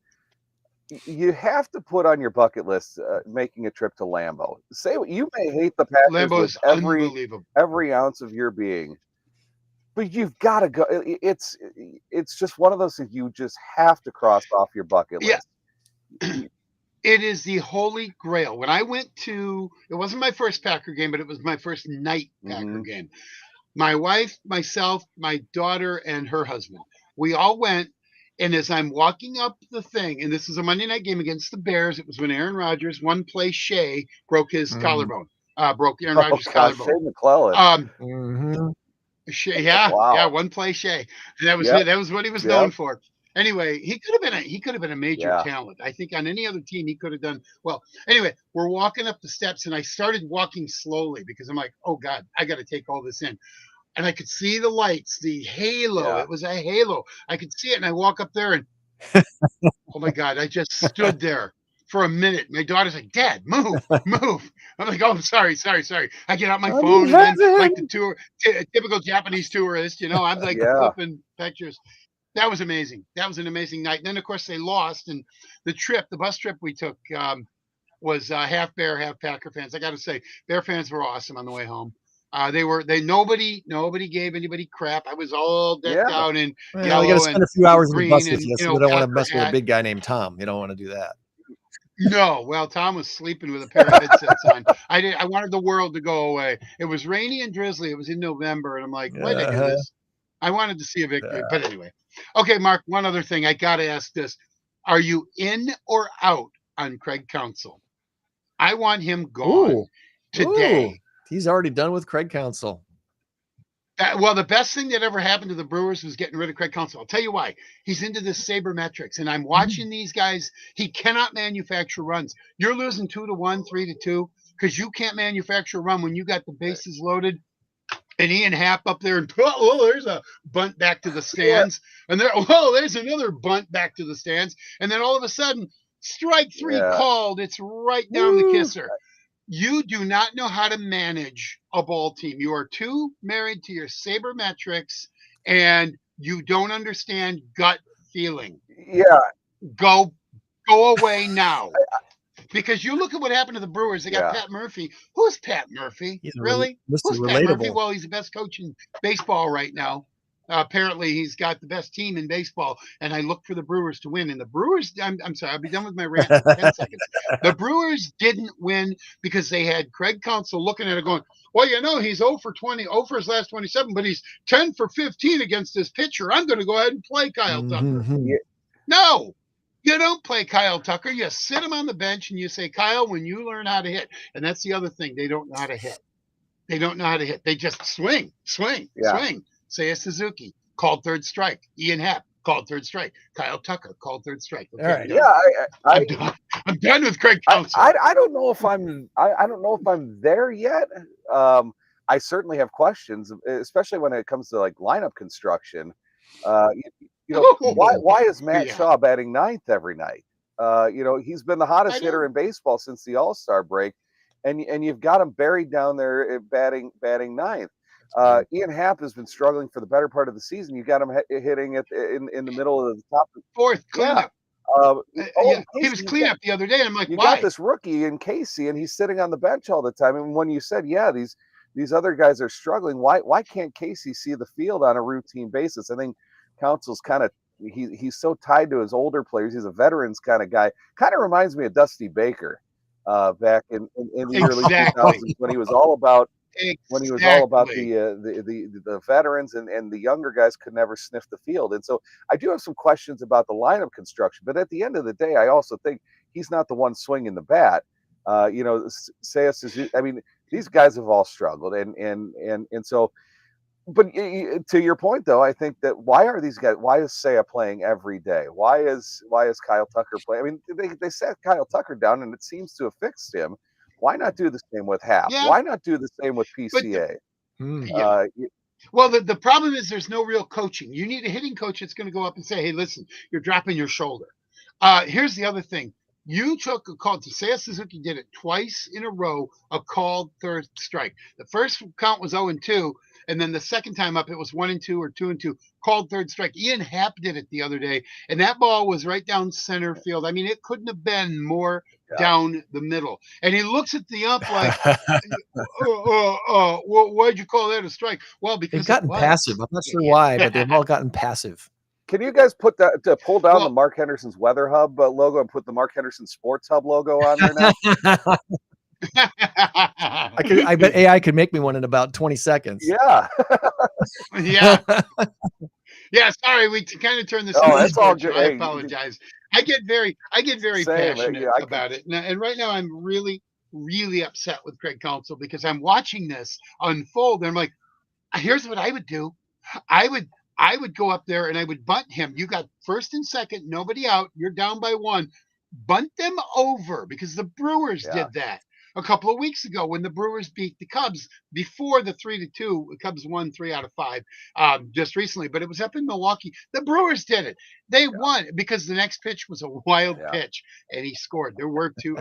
S6: you have to put on your bucket list making a trip to Lambeau. Say what you may hate the Packers
S5: Lambeau
S6: with
S5: is unbelievable.
S6: every ounce of your being, but you've got to go. It's just one of those things you just have to cross off your bucket list.
S5: Yeah. It is the holy grail. When I went to, it wasn't my first Packer game, but it was my first night Packer game. My wife, myself, my daughter, and her husband, we all went. And as I'm walking up the thing, and this is a Monday night game against the Bears, it was when Aaron Rodgers, one play Shea, broke his collarbone. Broke Aaron Rodgers' collarbone.
S6: Shea McClellan.
S5: Shea, yeah,
S6: Wow.
S5: yeah, one play Shea. And that was what he was known for. Anyway, he could have been a major talent. I think on any other team he could have done well. Anyway, we're walking up the steps, and I started walking slowly because I'm like, oh God, I got to take all this in. And I could see the lights, the halo.
S6: Yeah.
S5: It was a halo. I could see it, and I walk up there, and oh my God, I just stood there for a minute. My daughter's like, "Dad, move, move." I'm like, "Oh, I'm sorry." I get out my phone, and then like the typical Japanese tourist, you know, I'm like flipping pictures. That was amazing. That was an amazing night. And then of course they lost, and the bus trip we took was half Bear, half Packer fans. I got to say, Bear fans were awesome on the way home. Nobody gave anybody crap. I was all decked out in yellow.
S4: You got to spend a few hours in the bus with you, so you don't want to
S5: Packer
S4: mess with a
S5: hat.
S4: big guy named Tom. You don't want to do that.
S5: No, well, Tom was sleeping with a pair of headsets on. I wanted the world to go away. It was rainy and drizzly. It was in November, and I'm like, why did I do this? I wanted to see a victory, but anyway. Okay, Mark. One other thing, I got to ask this: are you in or out on Craig Counsell? I want him gone today.
S4: Ooh. He's already done with Craig Counsell.
S5: Well, the best thing that ever happened to the Brewers was getting rid of Craig Counsell. I'll tell you why. He's into this sabermetrics, and I'm watching these guys. He cannot manufacture runs. You're losing 2-1, 3-2, because you can't manufacture a run when you got the bases loaded. And Ian Happ up there, and there's a bunt back to the stands, and there's another bunt back to the stands, and then all of a sudden, strike 3 called. It's right down the kisser. You do not know how to manage a ball team. You are too married to your sabermetrics, and you don't understand gut feeling.
S6: Yeah.
S5: Go away now. Because you look at what happened to the Brewers. They got Pat Murphy. Who's Pat Murphy? Really? Who's Pat Murphy? Well, he's the best coach in baseball right now. Apparently, he's got the best team in baseball, and I look for the Brewers to win. And the Brewers, I'm sorry, I'll be done with my rant in 10 seconds. The Brewers didn't win because they had Craig Counsell looking at it going, well, you know, he's 0 for 20, 0 for his last 27, but he's 10 for 15 against this pitcher. I'm going to go ahead and play Kyle Tucker. No, you don't play Kyle Tucker. You sit him on the bench, and you say, Kyle, when you learn how to hit. And that's the other thing. They don't know how to hit. They just swing. Seiya Suzuki called third strike. Ian Happ called third strike. Kyle Tucker called third strike. Okay,
S6: all right.
S5: I'm done with Craig Counsell.
S6: I don't know if I'm there yet. I certainly have questions, especially when it comes to like lineup construction. Why is Matt Shaw batting ninth every night? He's been the hottest hitter in baseball since the All-Star break, and you've got him buried down there batting ninth. Ian Happ has been struggling for the better part of the season. You got him hitting in the middle of the top.
S5: Fourth cleanup. He was cleanup the other day, and I'm like,
S6: you
S5: why?
S6: got this rookie in Casey, and he's sitting on the bench all the time. And when you said, these other guys are struggling, why can't Casey see the field on a routine basis? I think Counsell's kind of he's so tied to his older players. He's a veterans kind of guy. Kind of reminds me of Dusty Baker back in the early 2000s when he was all about. When he was all about the veterans and the younger guys could never sniff the field. And so I do have some questions about the lineup construction, but at the end of the day, I also think he's not the one swinging the bat. I mean, these guys have all struggled and so, but to your point though, I think that why is Seiya playing every day? Why is Kyle Tucker playing? I mean, they sat Kyle Tucker down and it seems to have fixed him. Why not do the same with Happ?
S5: Yeah.
S6: Why not do the same with PCA?
S5: Well, the problem is there's no real coaching. You need a hitting coach that's going to go up and say, hey, listen, you're dropping your shoulder. Here's the other thing. You took a call. Seiya Suzuki did it twice in a row, a called third strike. The first count was 0-2, and then the second time up, it was 1-2 or 2-2, called third strike. Ian Happ did it the other day, and that ball was right down center field. I mean, it couldn't have been more down the middle. And he looks at the ump like, why'd you call that a strike? Well, because
S4: they've gotten passive. I'm not sure why, but they've all gotten passive.
S6: Can you guys put that to pull down the Mark Henderson's Weather Hub logo and put the Mark Henderson Sports Hub logo on there now?
S4: I bet AI could make me one in about 20 seconds.
S6: Yeah.
S5: Yeah. Yeah. Sorry, we kind of turned this.
S6: Oh, that's all good.
S5: I apologize. I get very passionate about it, and right now I'm really, really upset with Craig Counsell because I'm watching this unfold, and I'm like, here's what I would do. I would go up there and I would bunt him. You got first and second, nobody out. You're down by 1. Bunt them over because the Brewers did that a couple of weeks ago when the Brewers beat the Cubs before the 3-2. The Cubs won 3 out of 5 just recently, but it was up in Milwaukee. The Brewers did it. They won because the next pitch was a wild pitch and he scored. There were 2,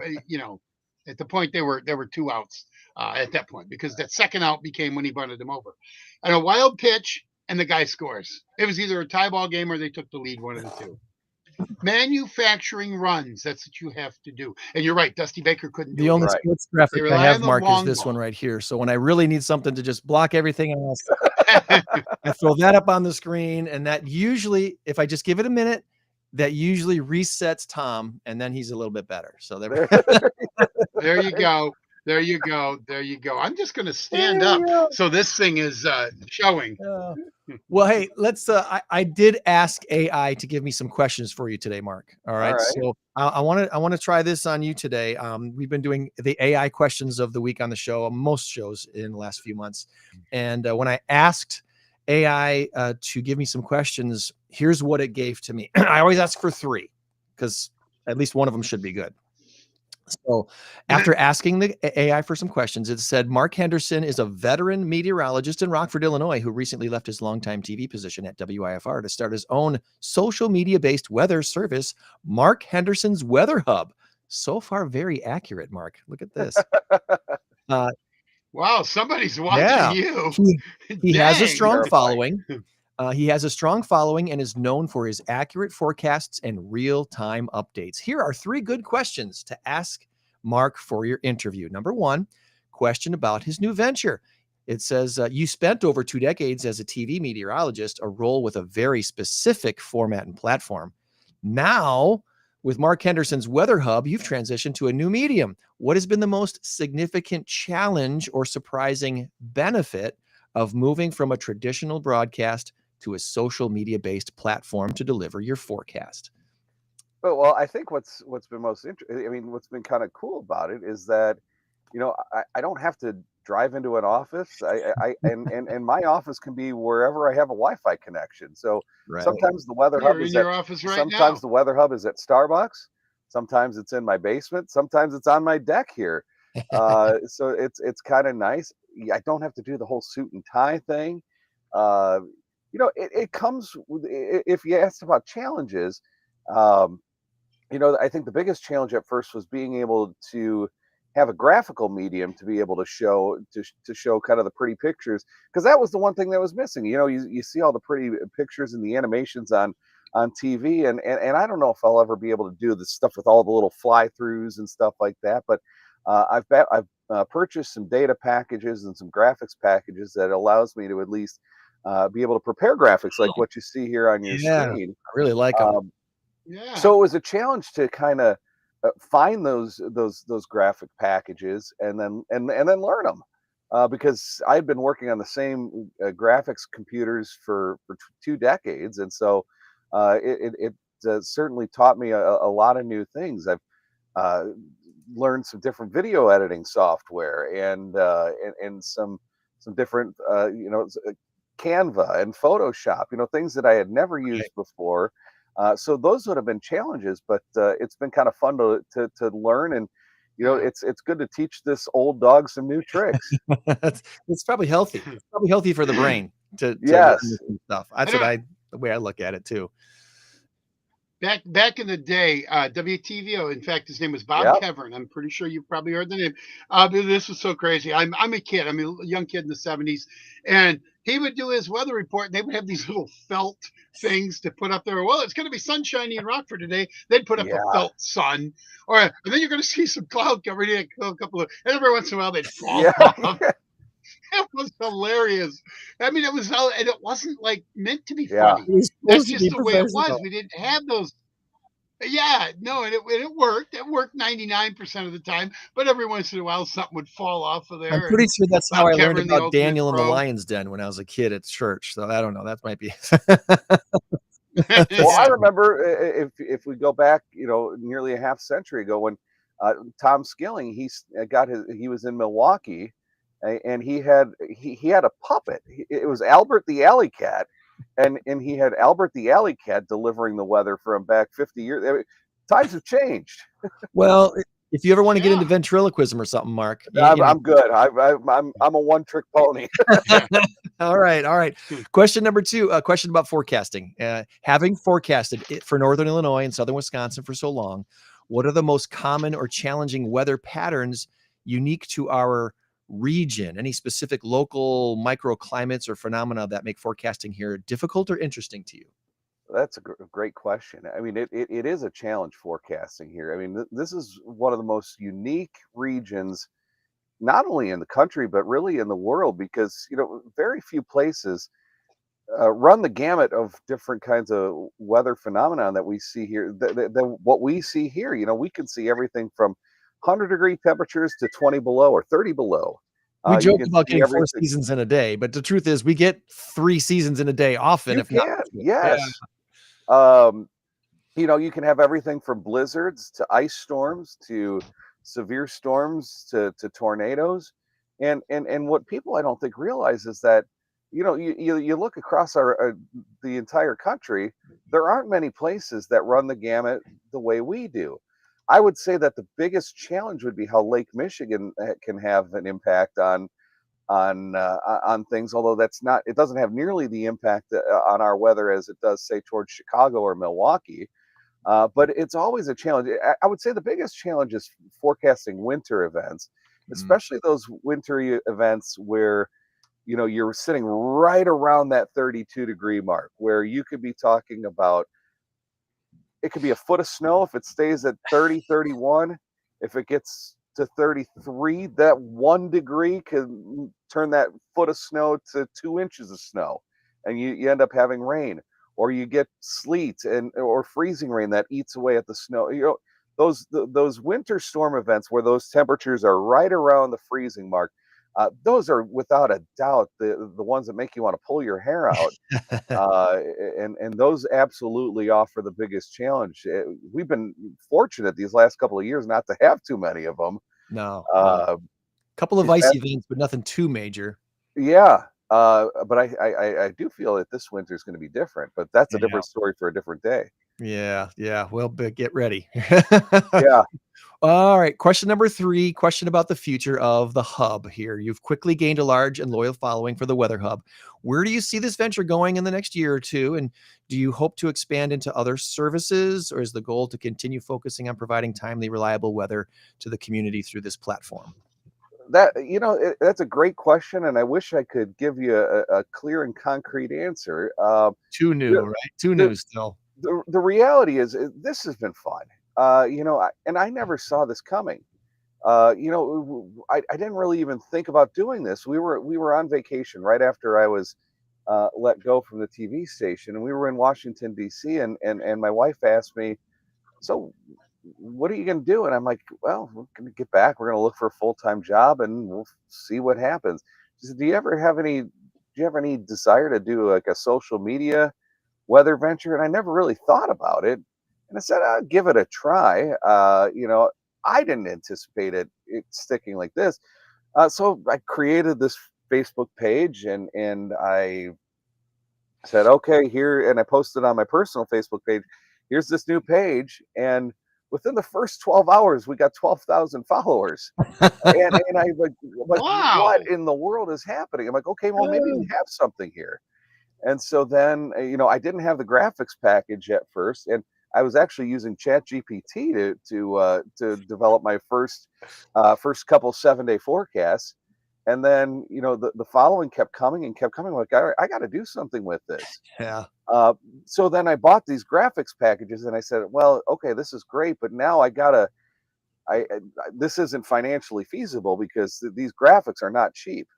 S5: at the point there were 2 outs at that point because that second out became when he bunted them over. And a wild pitch, and the guy scores. It was either a tie ball game or they took the lead, one of the two. Manufacturing runs. That's what you have to do. And you're right. Dusty Baker couldn't do it.
S4: The only sports graphic I have, Mark, is this one right here. So when I really need something to just block everything else, I throw that up on the screen. And that usually, if I just give it a minute, that usually resets Tom. And then he's a little bit better. So there
S5: you go. There you go. There you go. I'm just going to stand up so this thing is showing.
S4: Well, hey, let's. I did ask AI to give me some questions for you today, Mark. All right. So I want to try this on you today. We've been doing the AI questions of the week on the show, most shows in the last few months. And when I asked AI to give me some questions, here's what it gave to me. I always ask for 3 because at least one of them should be good. So after asking the AI for some questions, it said, Mark Henderson is a veteran meteorologist in Rockford, Illinois, who recently left his longtime TV position at WIFR to start his own social media-based weather service, Mark Henderson's Weather Hub. So far, very accurate, Mark. Look at this.
S5: Wow, somebody's watching you.
S4: He has a strong following. He has a strong following and is known for his accurate forecasts and real-time updates. Here are 3 good questions to ask Mark for your interview. Number 1, question about his new venture. It says, you spent over 2 decades as a TV meteorologist, a role with a very specific format and platform. Now, with Mark Henderson's Weather Hub, you've transitioned to a new medium. What has been the most significant challenge or surprising benefit of moving from a traditional broadcast to a social media-based platform to deliver your forecast?
S6: Well, I think what's been most interesting, I mean, what's been kind of cool about it is that, I don't have to drive into an office. And my office can be wherever I have a Wi-Fi connection. So sometimes the Weather Hub is sometimes the Weather Hub is at Starbucks. Sometimes it's in my basement. Sometimes it's on my deck here. So it's kind of nice. I don't have to do the whole suit and tie thing. It comes with, if you asked about challenges, I think the biggest challenge at first was being able to have a graphical medium to be able to show kind of the pretty pictures, because that was the one thing that was missing. You see all the pretty pictures and the animations on TV, and I don't know if I'll ever be able to do this stuff with all the little fly-throughs and stuff like that, but I've purchased some data packages and some graphics packages that allows me to at least be able to prepare graphics like what you see here on your screen.
S4: I really like them.
S6: So it was a challenge to kind of find those graphic packages and then learn them, because I've been working on the same graphics computers for 2 decades, and so it certainly taught me a lot of new things. I've learned some different video editing software and some different Canva and Photoshop, things that I had never used before. So those would have been challenges, but it's been kind of fun to learn, and it's good to teach this old dog some new tricks.
S4: It's probably healthy. It's probably healthy for the brain. to
S6: Yes.
S4: listen to some stuff. That's the way I look at it too.
S5: Back in the day, WTVO. In fact, his name was Bob
S6: Yep.
S5: Kevern. I'm pretty sure you've probably heard the name. But this was so crazy. I'm a kid. I'm a young kid in the '70s, and he would do his weather report. And they would have these little felt things to put up there. Well, it's going to be sunshiny in Rockford today. They'd put up
S6: Yeah.
S5: a felt sun, and then you're going to see some cloud cover. A couple of, and every once in a while they'd fall off. It was hilarious. I mean, it was, and it wasn't like meant to be
S6: Yeah.
S5: funny. That's just the way it was. We didn't have those. Yeah, no, and it worked. It worked 99% of the time, but every once in a while something would fall off of there.
S4: I'm pretty sure that's how I learned
S5: Kevern, the
S4: about
S5: ultimate
S4: Daniel in the
S5: pro.
S4: Lion's Den when I was a kid at church. So I don't know. That might be.
S6: Well, I remember if we go back, nearly a half century ago when Tom Skilling, he was in Milwaukee, and he had a puppet. It was Albert the Alley Cat, and he had Albert the Alley Cat delivering the weather for him back 50 years. I mean, times have changed.
S4: Well, if you ever want to get into ventriloquism or something, Mark,
S6: I'm good. I'm a one-trick pony.
S4: All right. Question number 2, a question about forecasting. Having forecasted it for Northern Illinois and Southern Wisconsin for so long, what are the most common or challenging weather patterns unique to our region? Any specific local microclimates or phenomena that make forecasting here difficult or interesting to you?
S6: That's a great question. I mean, it is a challenge forecasting here. I mean, this is one of the most unique regions, not only in the country, but really in the world, because, very few places run the gamut of different kinds of weather phenomenon that we see here. What we see here, we can see everything from 100-degree temperatures to 20 below or 30 below.
S4: We joke about getting 4 seasons in a day, but the truth is we get 3 seasons in a day often.
S6: Yes. You can have everything from blizzards to ice storms to severe storms to tornadoes. And what people I don't think realize is that, you look across the entire country, there aren't many places that run the gamut the way we do. I would say that the biggest challenge would be how Lake Michigan can have an impact on things, although it doesn't have nearly the impact on our weather as it does, say, towards Chicago or Milwaukee. But it's always a challenge. I would say the biggest challenge is forecasting winter events, especially those wintry events where, you're sitting right around that 32-degree mark, where you could be talking about, it could be a foot of snow if it stays at 30, 31. If it gets to 33, that 1 degree can turn that foot of snow to 2 inches of snow, and you end up having rain, or you get sleet or freezing rain that eats away at the snow. Those winter storm events where those temperatures are right around the freezing mark, those are without a doubt the ones that make you want to pull your hair out. And those absolutely offer the biggest challenge. We've been fortunate these last couple of years not to have too many of them.
S4: No. Couple of ice events, but nothing too major.
S6: Yeah. But I do feel that this winter is going to be different, but that's a different story for a different day.
S4: Yeah. Well, but get ready.
S6: Yeah.
S4: All right. Question number 3, question about the future of the hub here. You've quickly gained a large and loyal following for the Weather Hub. Where do you see this venture going in the next year or two? And do you hope to expand into other services, or is the goal to continue focusing on providing timely, reliable weather to the community through this platform?
S6: That's a great question, and I wish I could give you a clear and concrete answer.
S4: Too new, right? Too new still.
S6: The reality is this has been fun. And I never saw this coming. I didn't really even think about doing this. We were on vacation right after I was let go from the TV station, and we were in Washington D.C. and my wife asked me, "So, what are you going to do?" And I'm like, "Well, we're going to get back. We're going to look for a full-time job, and we'll see what happens." She said, Do you have any desire to do like a social media weather venture? And I never really thought about it. And I said, I'll give it a try. I didn't anticipate it sticking like this. So I created this Facebook page and I said, okay, here, and I posted on my personal Facebook page, here's this new page. And within the first 12 hours, we got 12,000 followers. And I'm like,
S5: Wow.
S6: what in the world is happening? I'm like, okay, well, maybe we have something here. And so then, I didn't have the graphics package at first, and I was actually using ChatGPT to develop my first couple 7-day forecasts. And then, the following kept coming and kept coming. Like, I got to do something with this.
S4: Yeah.
S6: So then I bought these graphics packages, and I said, well, okay, this is great, but now this isn't financially feasible because these graphics are not cheap.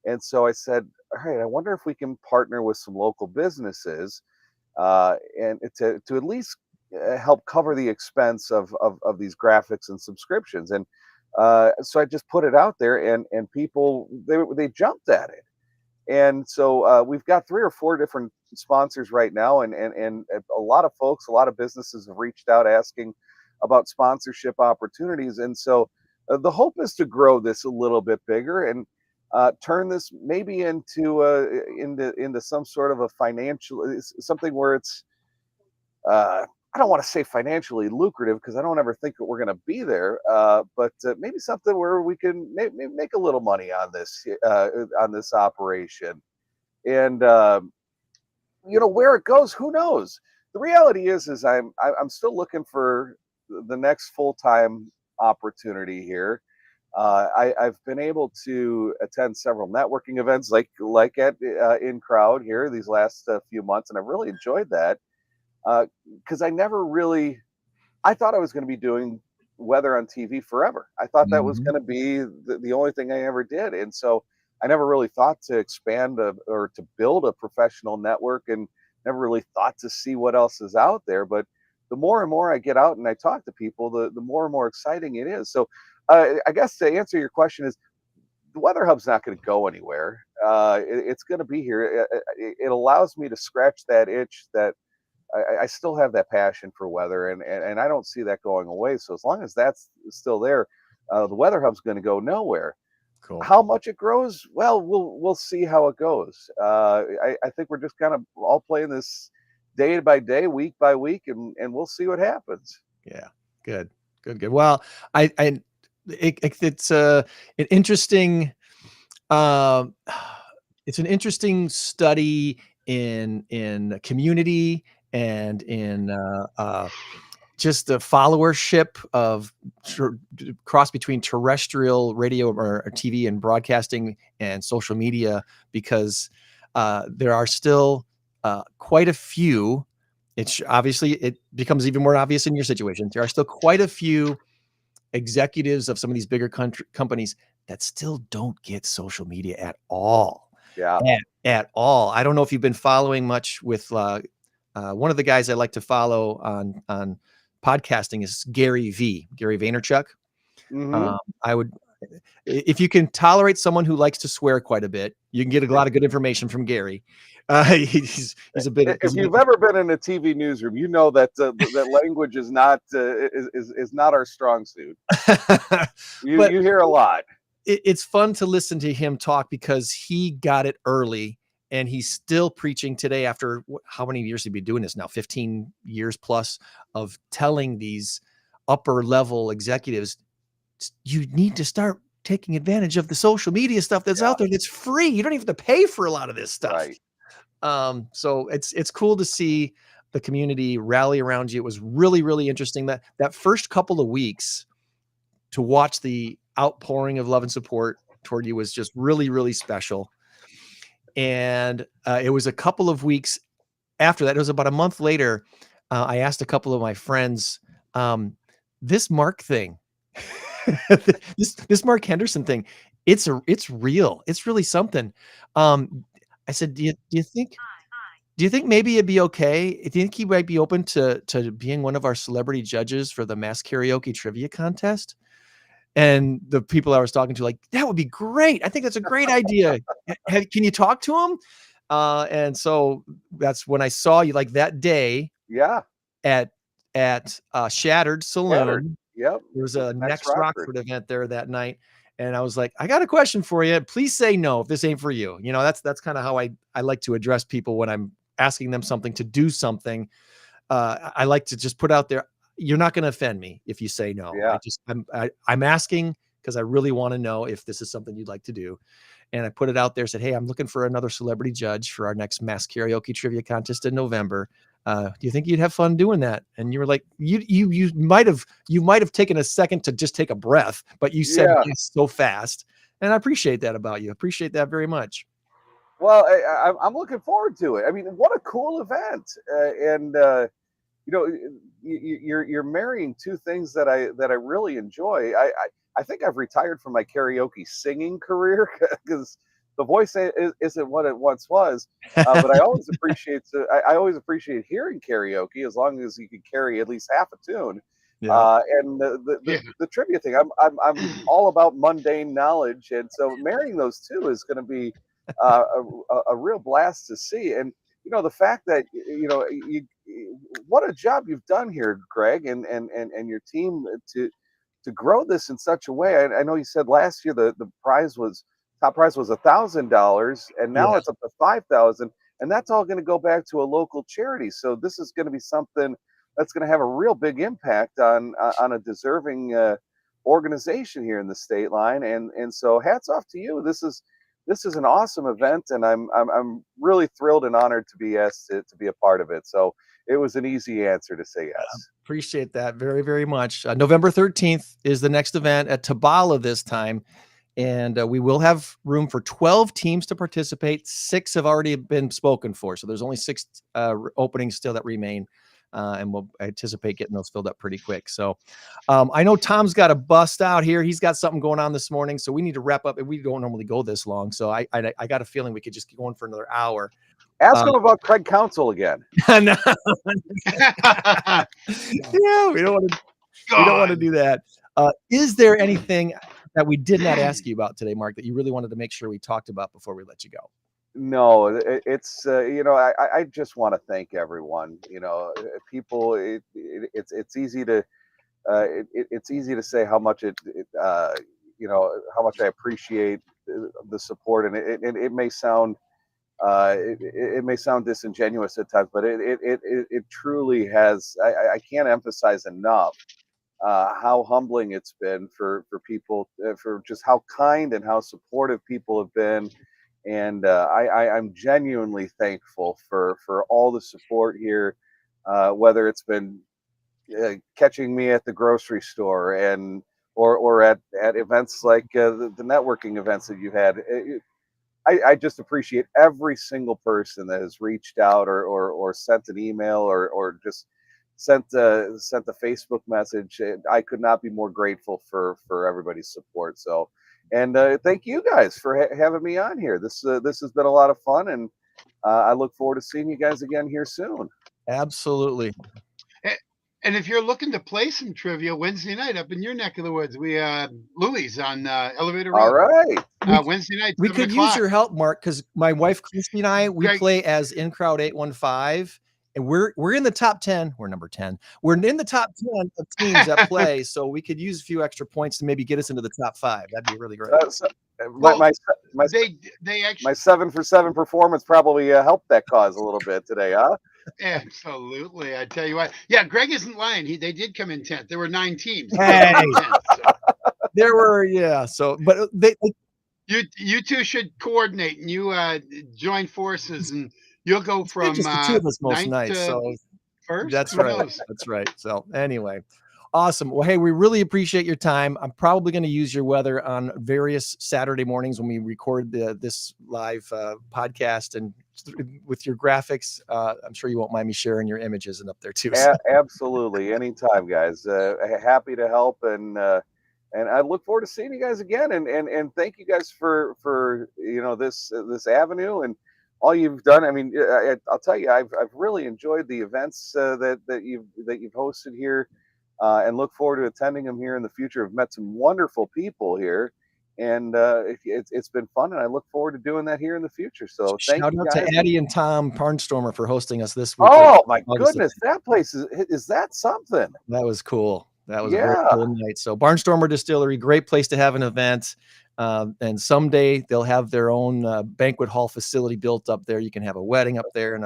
S6: And so I said, all right, I wonder if we can partner with some local businesses, and to at least help cover the expense of these graphics and subscriptions. And so I just put it out there, and people, they jumped at it. And so we've got 3 or 4 different sponsors right now, and a lot of folks, a lot of businesses have reached out asking about sponsorship opportunities. And so the hope is to grow this a little bit bigger and turn this maybe into some sort of a financial, something where it's I don't want to say financially lucrative, because I don't ever think that we're going to be there, but maybe something where we can make a little money on this operation. And where it goes, who knows? The reality is I'm still looking for the next full-time opportunity here. I've been able to attend several networking events like at In Crowd here these last few months, and I've really enjoyed that. Because I thought I was going to be doing weather on TV forever. I thought that was going to be the only thing I ever did. And so I never really thought to expand or to build a professional network, and never really thought to see what else is out there. But the more and more I get out and I talk to people, the more and more exciting it is. So I guess to answer your question is, the Weather Hub's not going to go anywhere. It's going to be here. It allows me to scratch that itch that I still have, that passion for weather, and I don't see that going away. So as long as that's still there, the Weather Hub's going to go nowhere.
S4: Cool.
S6: How much it grows? Well, we'll see how it goes. I think we're just kind of all playing this day by day, week by week, and we'll see what happens.
S4: Yeah. Good. Well, it's an interesting, it's an interesting study in community and in just the followership of cross between terrestrial radio or TV and broadcasting and social media, because there are still quite a few. It becomes even more obvious in your situation. There are still quite a few executives of some of these bigger companies that still don't get social media at all.
S6: Yeah.
S4: At all. I don't know if you've been following much with one of the guys I like to follow on podcasting is Gary Vaynerchuk. I would, if you can tolerate someone who likes to swear quite a bit, you can get a lot of good information from Gary. He's a bit.
S6: If you've ever been in a TV newsroom, you know that that language is not our strong suit. You hear a lot.
S4: It's fun to listen to him talk because he got it early, and he's still preaching today after how many years he'd been doing this now? 15 years plus of telling these upper level executives, you need to start taking advantage of the social media stuff that's out there. That's free. You don't even have to pay for a lot of this stuff.
S6: Right.
S4: So it's cool to see the community rally around you. It was really, really interesting that first couple of weeks to watch the outpouring of love and support toward you was just really, really special. And it was a couple of weeks after that. It was about a month later. I asked a couple of my friends, this Mark thing, this Mark Henderson thing, it's real. It's really something. I said, do you think maybe it'd be okay? Do you think he might be open to being one of our celebrity judges for the Mass Karaoke Trivia Contest? And the people I was talking to, like, that would be great. I think that's a great idea. Can you talk to him? And so that's when I saw you, like, that day.
S6: Yeah.
S4: At Shattered Saloon.
S6: Yep.
S4: There was a Next Rockford event there that night. And I was like, I got a question for you. Please say no if this ain't for you. You know, that's kind of how I like to address people when I'm asking them something to do something. I like to just put out there, you're not going to offend me if you say no.
S6: Yeah.
S4: I'm asking because I really want to know if this is something you'd like to do. And I put it out there, said, hey, I'm looking for another celebrity judge for our next mass karaoke trivia contest in November. Do you think you'd have fun doing that? And you were like, you might have taken a second to just take a breath, but you said yes so fast. And I appreciate that about you. Appreciate that very much.
S6: Well, I'm looking forward to it. I mean, what a cool event. You know, you're marrying two things that I really enjoy. I think I've retired from my karaoke singing career because the voice isn't what it once was. But I always appreciate hearing karaoke as long as you can carry at least half a tune.
S4: Yeah.
S6: And the trivia thing, I'm all about mundane knowledge, and so marrying those two is going to be a real blast to see. And you know, the fact that what a job you've done here, Greg, and your team to grow this in such a way. I know you said last year the top prize was $1,000, and now it's up to $5,000, and that's all going to go back to a local charity. So this is going to be something that's going to have a real big impact on a deserving organization here in the state line. And so hats off to you. This is an awesome event, and I'm really thrilled and honored to be asked to be a part of it. So it was an easy answer to say yes.
S4: Appreciate that very, very much. November 13th is the next event at Tabala this time. And we will have room for 12 teams to participate. 6 have already been spoken for. So there's only 6 openings still that remain. And we'll anticipate getting those filled up pretty quick. So I know Tom's got a bust out here. He's got something going on this morning. So we need to wrap up. And we don't normally go this long. So I got a feeling we could just keep going for another hour.
S6: Ask him about Craig Counsell again.
S4: Yeah, we don't want to do that. Is there anything that we did not ask you about today, Mark, that you really wanted to make sure we talked about before we let you go?
S6: No, it's I just want to thank everyone. You know, people. It's easy to it's easy to say how much how much I appreciate the support, and it may sound it may sound disingenuous at times, but it truly has. I can't emphasize enough how humbling it's been for people, for just how kind and how supportive people have been. And I'm genuinely thankful for all the support here, whether it's been catching me at the grocery store or at events like the networking events that you've had. I just appreciate every single person that has reached out or sent an email or just sent a Facebook message. I could not be more grateful for everybody's support. So, and thank you guys for having me on here. This has been a lot of fun, and I look forward to seeing you guys again here soon.
S4: Absolutely.
S5: And if you're looking to play some trivia Wednesday night up in your neck of the woods, we Louie's on Elevator Road.
S6: All right.
S5: Wednesday night.
S4: We could use your help, Mark, because my wife Christy and I play as In Crowd 815, and we're in the top 10. We're number 10. We're in the top 10 of teams that play, so we could use a few extra points to maybe get us into the top 5. That'd be really great.
S6: My 7-for-7 performance probably helped that cause a little bit today, huh?
S5: Absolutely. I tell you what. Yeah, Greg isn't lying. They did come in 10th. There were 9 teams.
S4: Hey. There were, so but
S5: you two should coordinate, and you join forces, and you'll go from
S4: just the two of us most nights. So
S5: first.
S4: That's right. That's right. So anyway. Awesome. Well, hey, we really appreciate your time. I'm probably going to use your weather on various Saturday mornings when we record this live podcast, and with your graphics. I'm sure you won't mind me sharing your images and up there too. So.
S6: Absolutely. Anytime, guys. Happy to help. And I look forward to seeing you guys again. And thank you guys for this avenue and all you've done. I mean, I'll tell you, I've really enjoyed the events that you've hosted here. And look forward to attending them here in the future. I've met some wonderful people here, and it's been fun, and I look forward to doing that here in the future. So
S4: shout out to Addie and Tom BARNSTORMER for hosting us this week.
S6: Oh my goodness, that place is that something?
S4: That was cool. That was a very cool night. So BARNSTORMER Distillery, great place to have an event. And someday they'll have their own banquet hall facility built up there. You can have a wedding up there and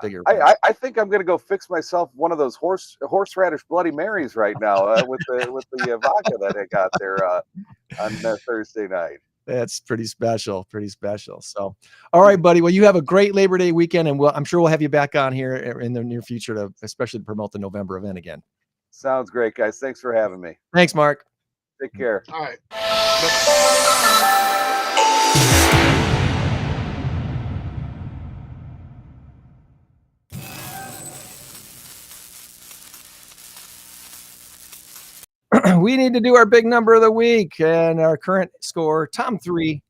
S4: bigger.
S6: I think I'm going to go fix myself one of those horseradish Bloody Marys right now with the vodka that I got there on Thursday night.
S4: That's pretty special. Pretty special. So, all right, buddy. Well, you have a great Labor Day weekend, and I'm sure we'll have you back on here in the near future especially to promote the November event again.
S6: Sounds great, guys. Thanks for having me.
S4: Thanks, Mark.
S6: Take care.
S5: All right.
S4: We need to do our big number of the week, and our current score: Tom 3,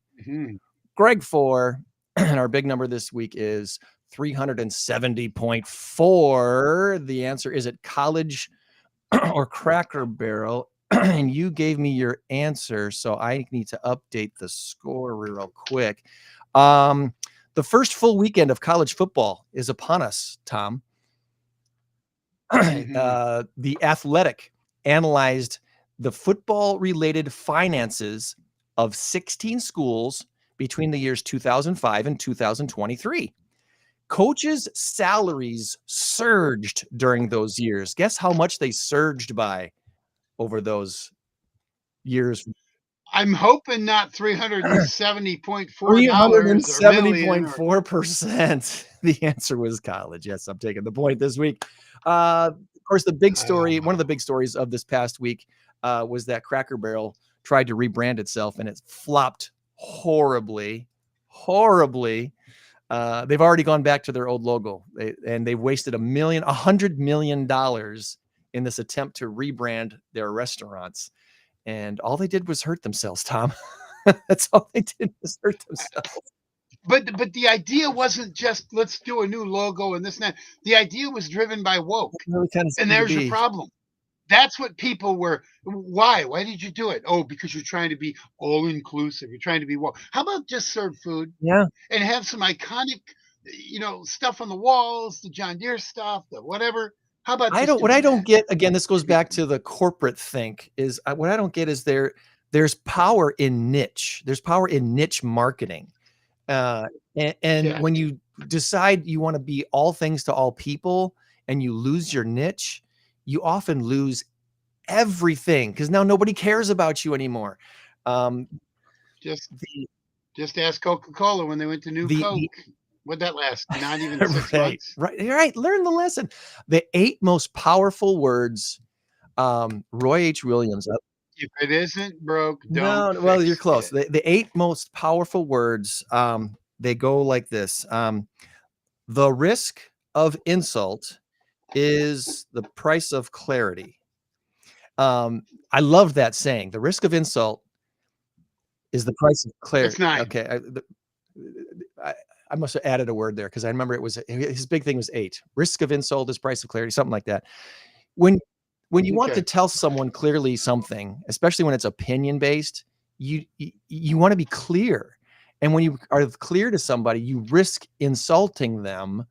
S4: Greg 4, and our big number this week is 370.4. The answer is at College or Cracker Barrel, and you gave me your answer, so I need to update the score real quick. The first full weekend of college football is upon us, Tom. The Athletic analyzed the football-related finances of 16 schools between the years 2005 and 2023. Coaches' salaries surged during those years. Guess how much they surged by over those years?
S5: I'm hoping not 370.4
S4: 370.4%. The answer was college. Yes, I'm taking the point this week. Of course, the big story, one of the big stories of this past week was that Cracker Barrel tried to rebrand itself, and it flopped horribly. They've already gone back to their old logo, and they've wasted $100 million in this attempt to rebrand their restaurants. And all they did was hurt themselves, Tom. That's all they did was hurt themselves.
S5: But the idea wasn't just let's do a new logo and this and that. The idea was driven by woke.
S4: Really kind of
S5: and there's your problem. That's what people were. Why? Why did you do it? Oh, because you're trying to be all inclusive. You're trying to be woke. How about just serve food?
S4: Yeah.
S5: And have some iconic, stuff on the walls, the John Deere stuff, the whatever. How about
S4: what I don't get, again, this goes back to the corporate think, is what I don't get is there's power in niche. There's power in niche marketing. When you decide you want to be all things to all people and you lose your niche, you often lose everything because now nobody cares about you anymore.
S5: Just ask Coca-Cola when they went to New Coke. What'd that last? Not even 6 months.
S4: Right. Learn the lesson. The 8 most powerful words. Roy H. Williams.
S5: If it isn't broke, don't.
S4: No, well, you're close. The 8 most powerful words. They go like this. The risk of insult is the price of clarity. I love that saying. The risk of insult is the price of clarity.
S5: It's 9.
S4: Okay. I must have added a word there because I remember his big thing was 8. Risk of insult is price of clarity, something like that. When you want to tell someone clearly something, especially when it's opinion based, you want to be clear. And when you are clear to somebody, you risk insulting them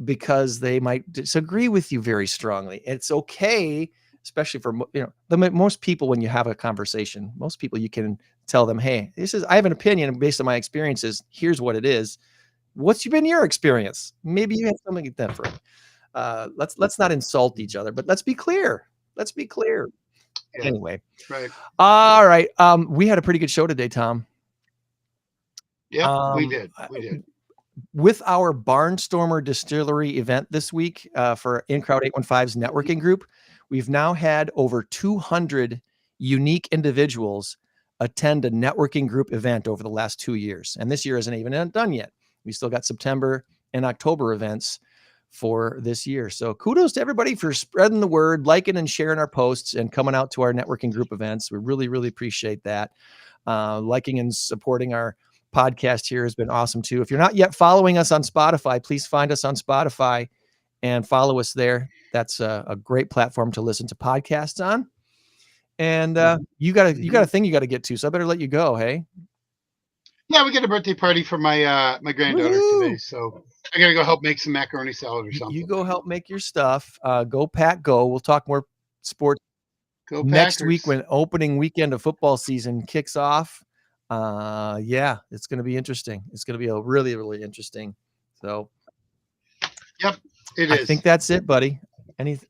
S4: because they might disagree with you very strongly. It's okay, especially for most people. When you have a conversation, most people you can tell them, "Hey, I have an opinion based on my experiences. Here's what it is. What's been your experience? Maybe you have something different." Let's not insult each other, but let's be clear. Let's be clear. Yeah. Anyway.
S5: Right.
S4: All right. We had a pretty good show today, Tom.
S5: Yeah, we did.
S4: With our Barnstormer Distillery event this week for In Crowd 815's networking group, we've now had over 200 unique individuals attend a networking group event over the last 2 years. And this year isn't even done yet. We still got September and October events for this year. So kudos to everybody for spreading the word, liking and sharing our posts and coming out to our networking group events. We really, really appreciate that. Liking and supporting our podcast here has been awesome too. If you're not yet following us on Spotify, please find us on Spotify and follow us there. That's a great platform to listen to podcasts on. And you got a thing you got to get to, so I better let you go. Hey.
S5: Yeah, we got a birthday party for my my granddaughter today, so I gotta go help make some macaroni salad or something.
S4: You go help make your stuff. Go Pack, go. We'll talk more sports
S5: next
S4: week when opening weekend of football season kicks off. Yeah, it's going to be interesting. It's going to be a really, really interesting. So
S5: Yep, it
S4: I
S5: is.
S4: think that's it, buddy. Anything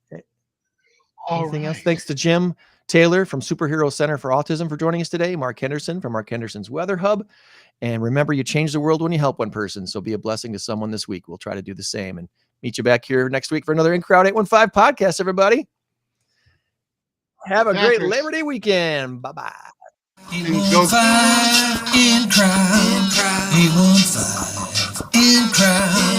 S4: else? Thanks to Jim Taylor from Superhero Center for Autism for joining us today. Mark Henderson from Mark Henderson's Weather Hub. And remember, you change the world when you help one person. So be a blessing to someone this week. We'll try to do the same and meet you back here next week for another In Crowd 815 podcast, everybody. Have a great Labor Day weekend. Bye-bye.
S3: 815 in crowd. 815 in crowd.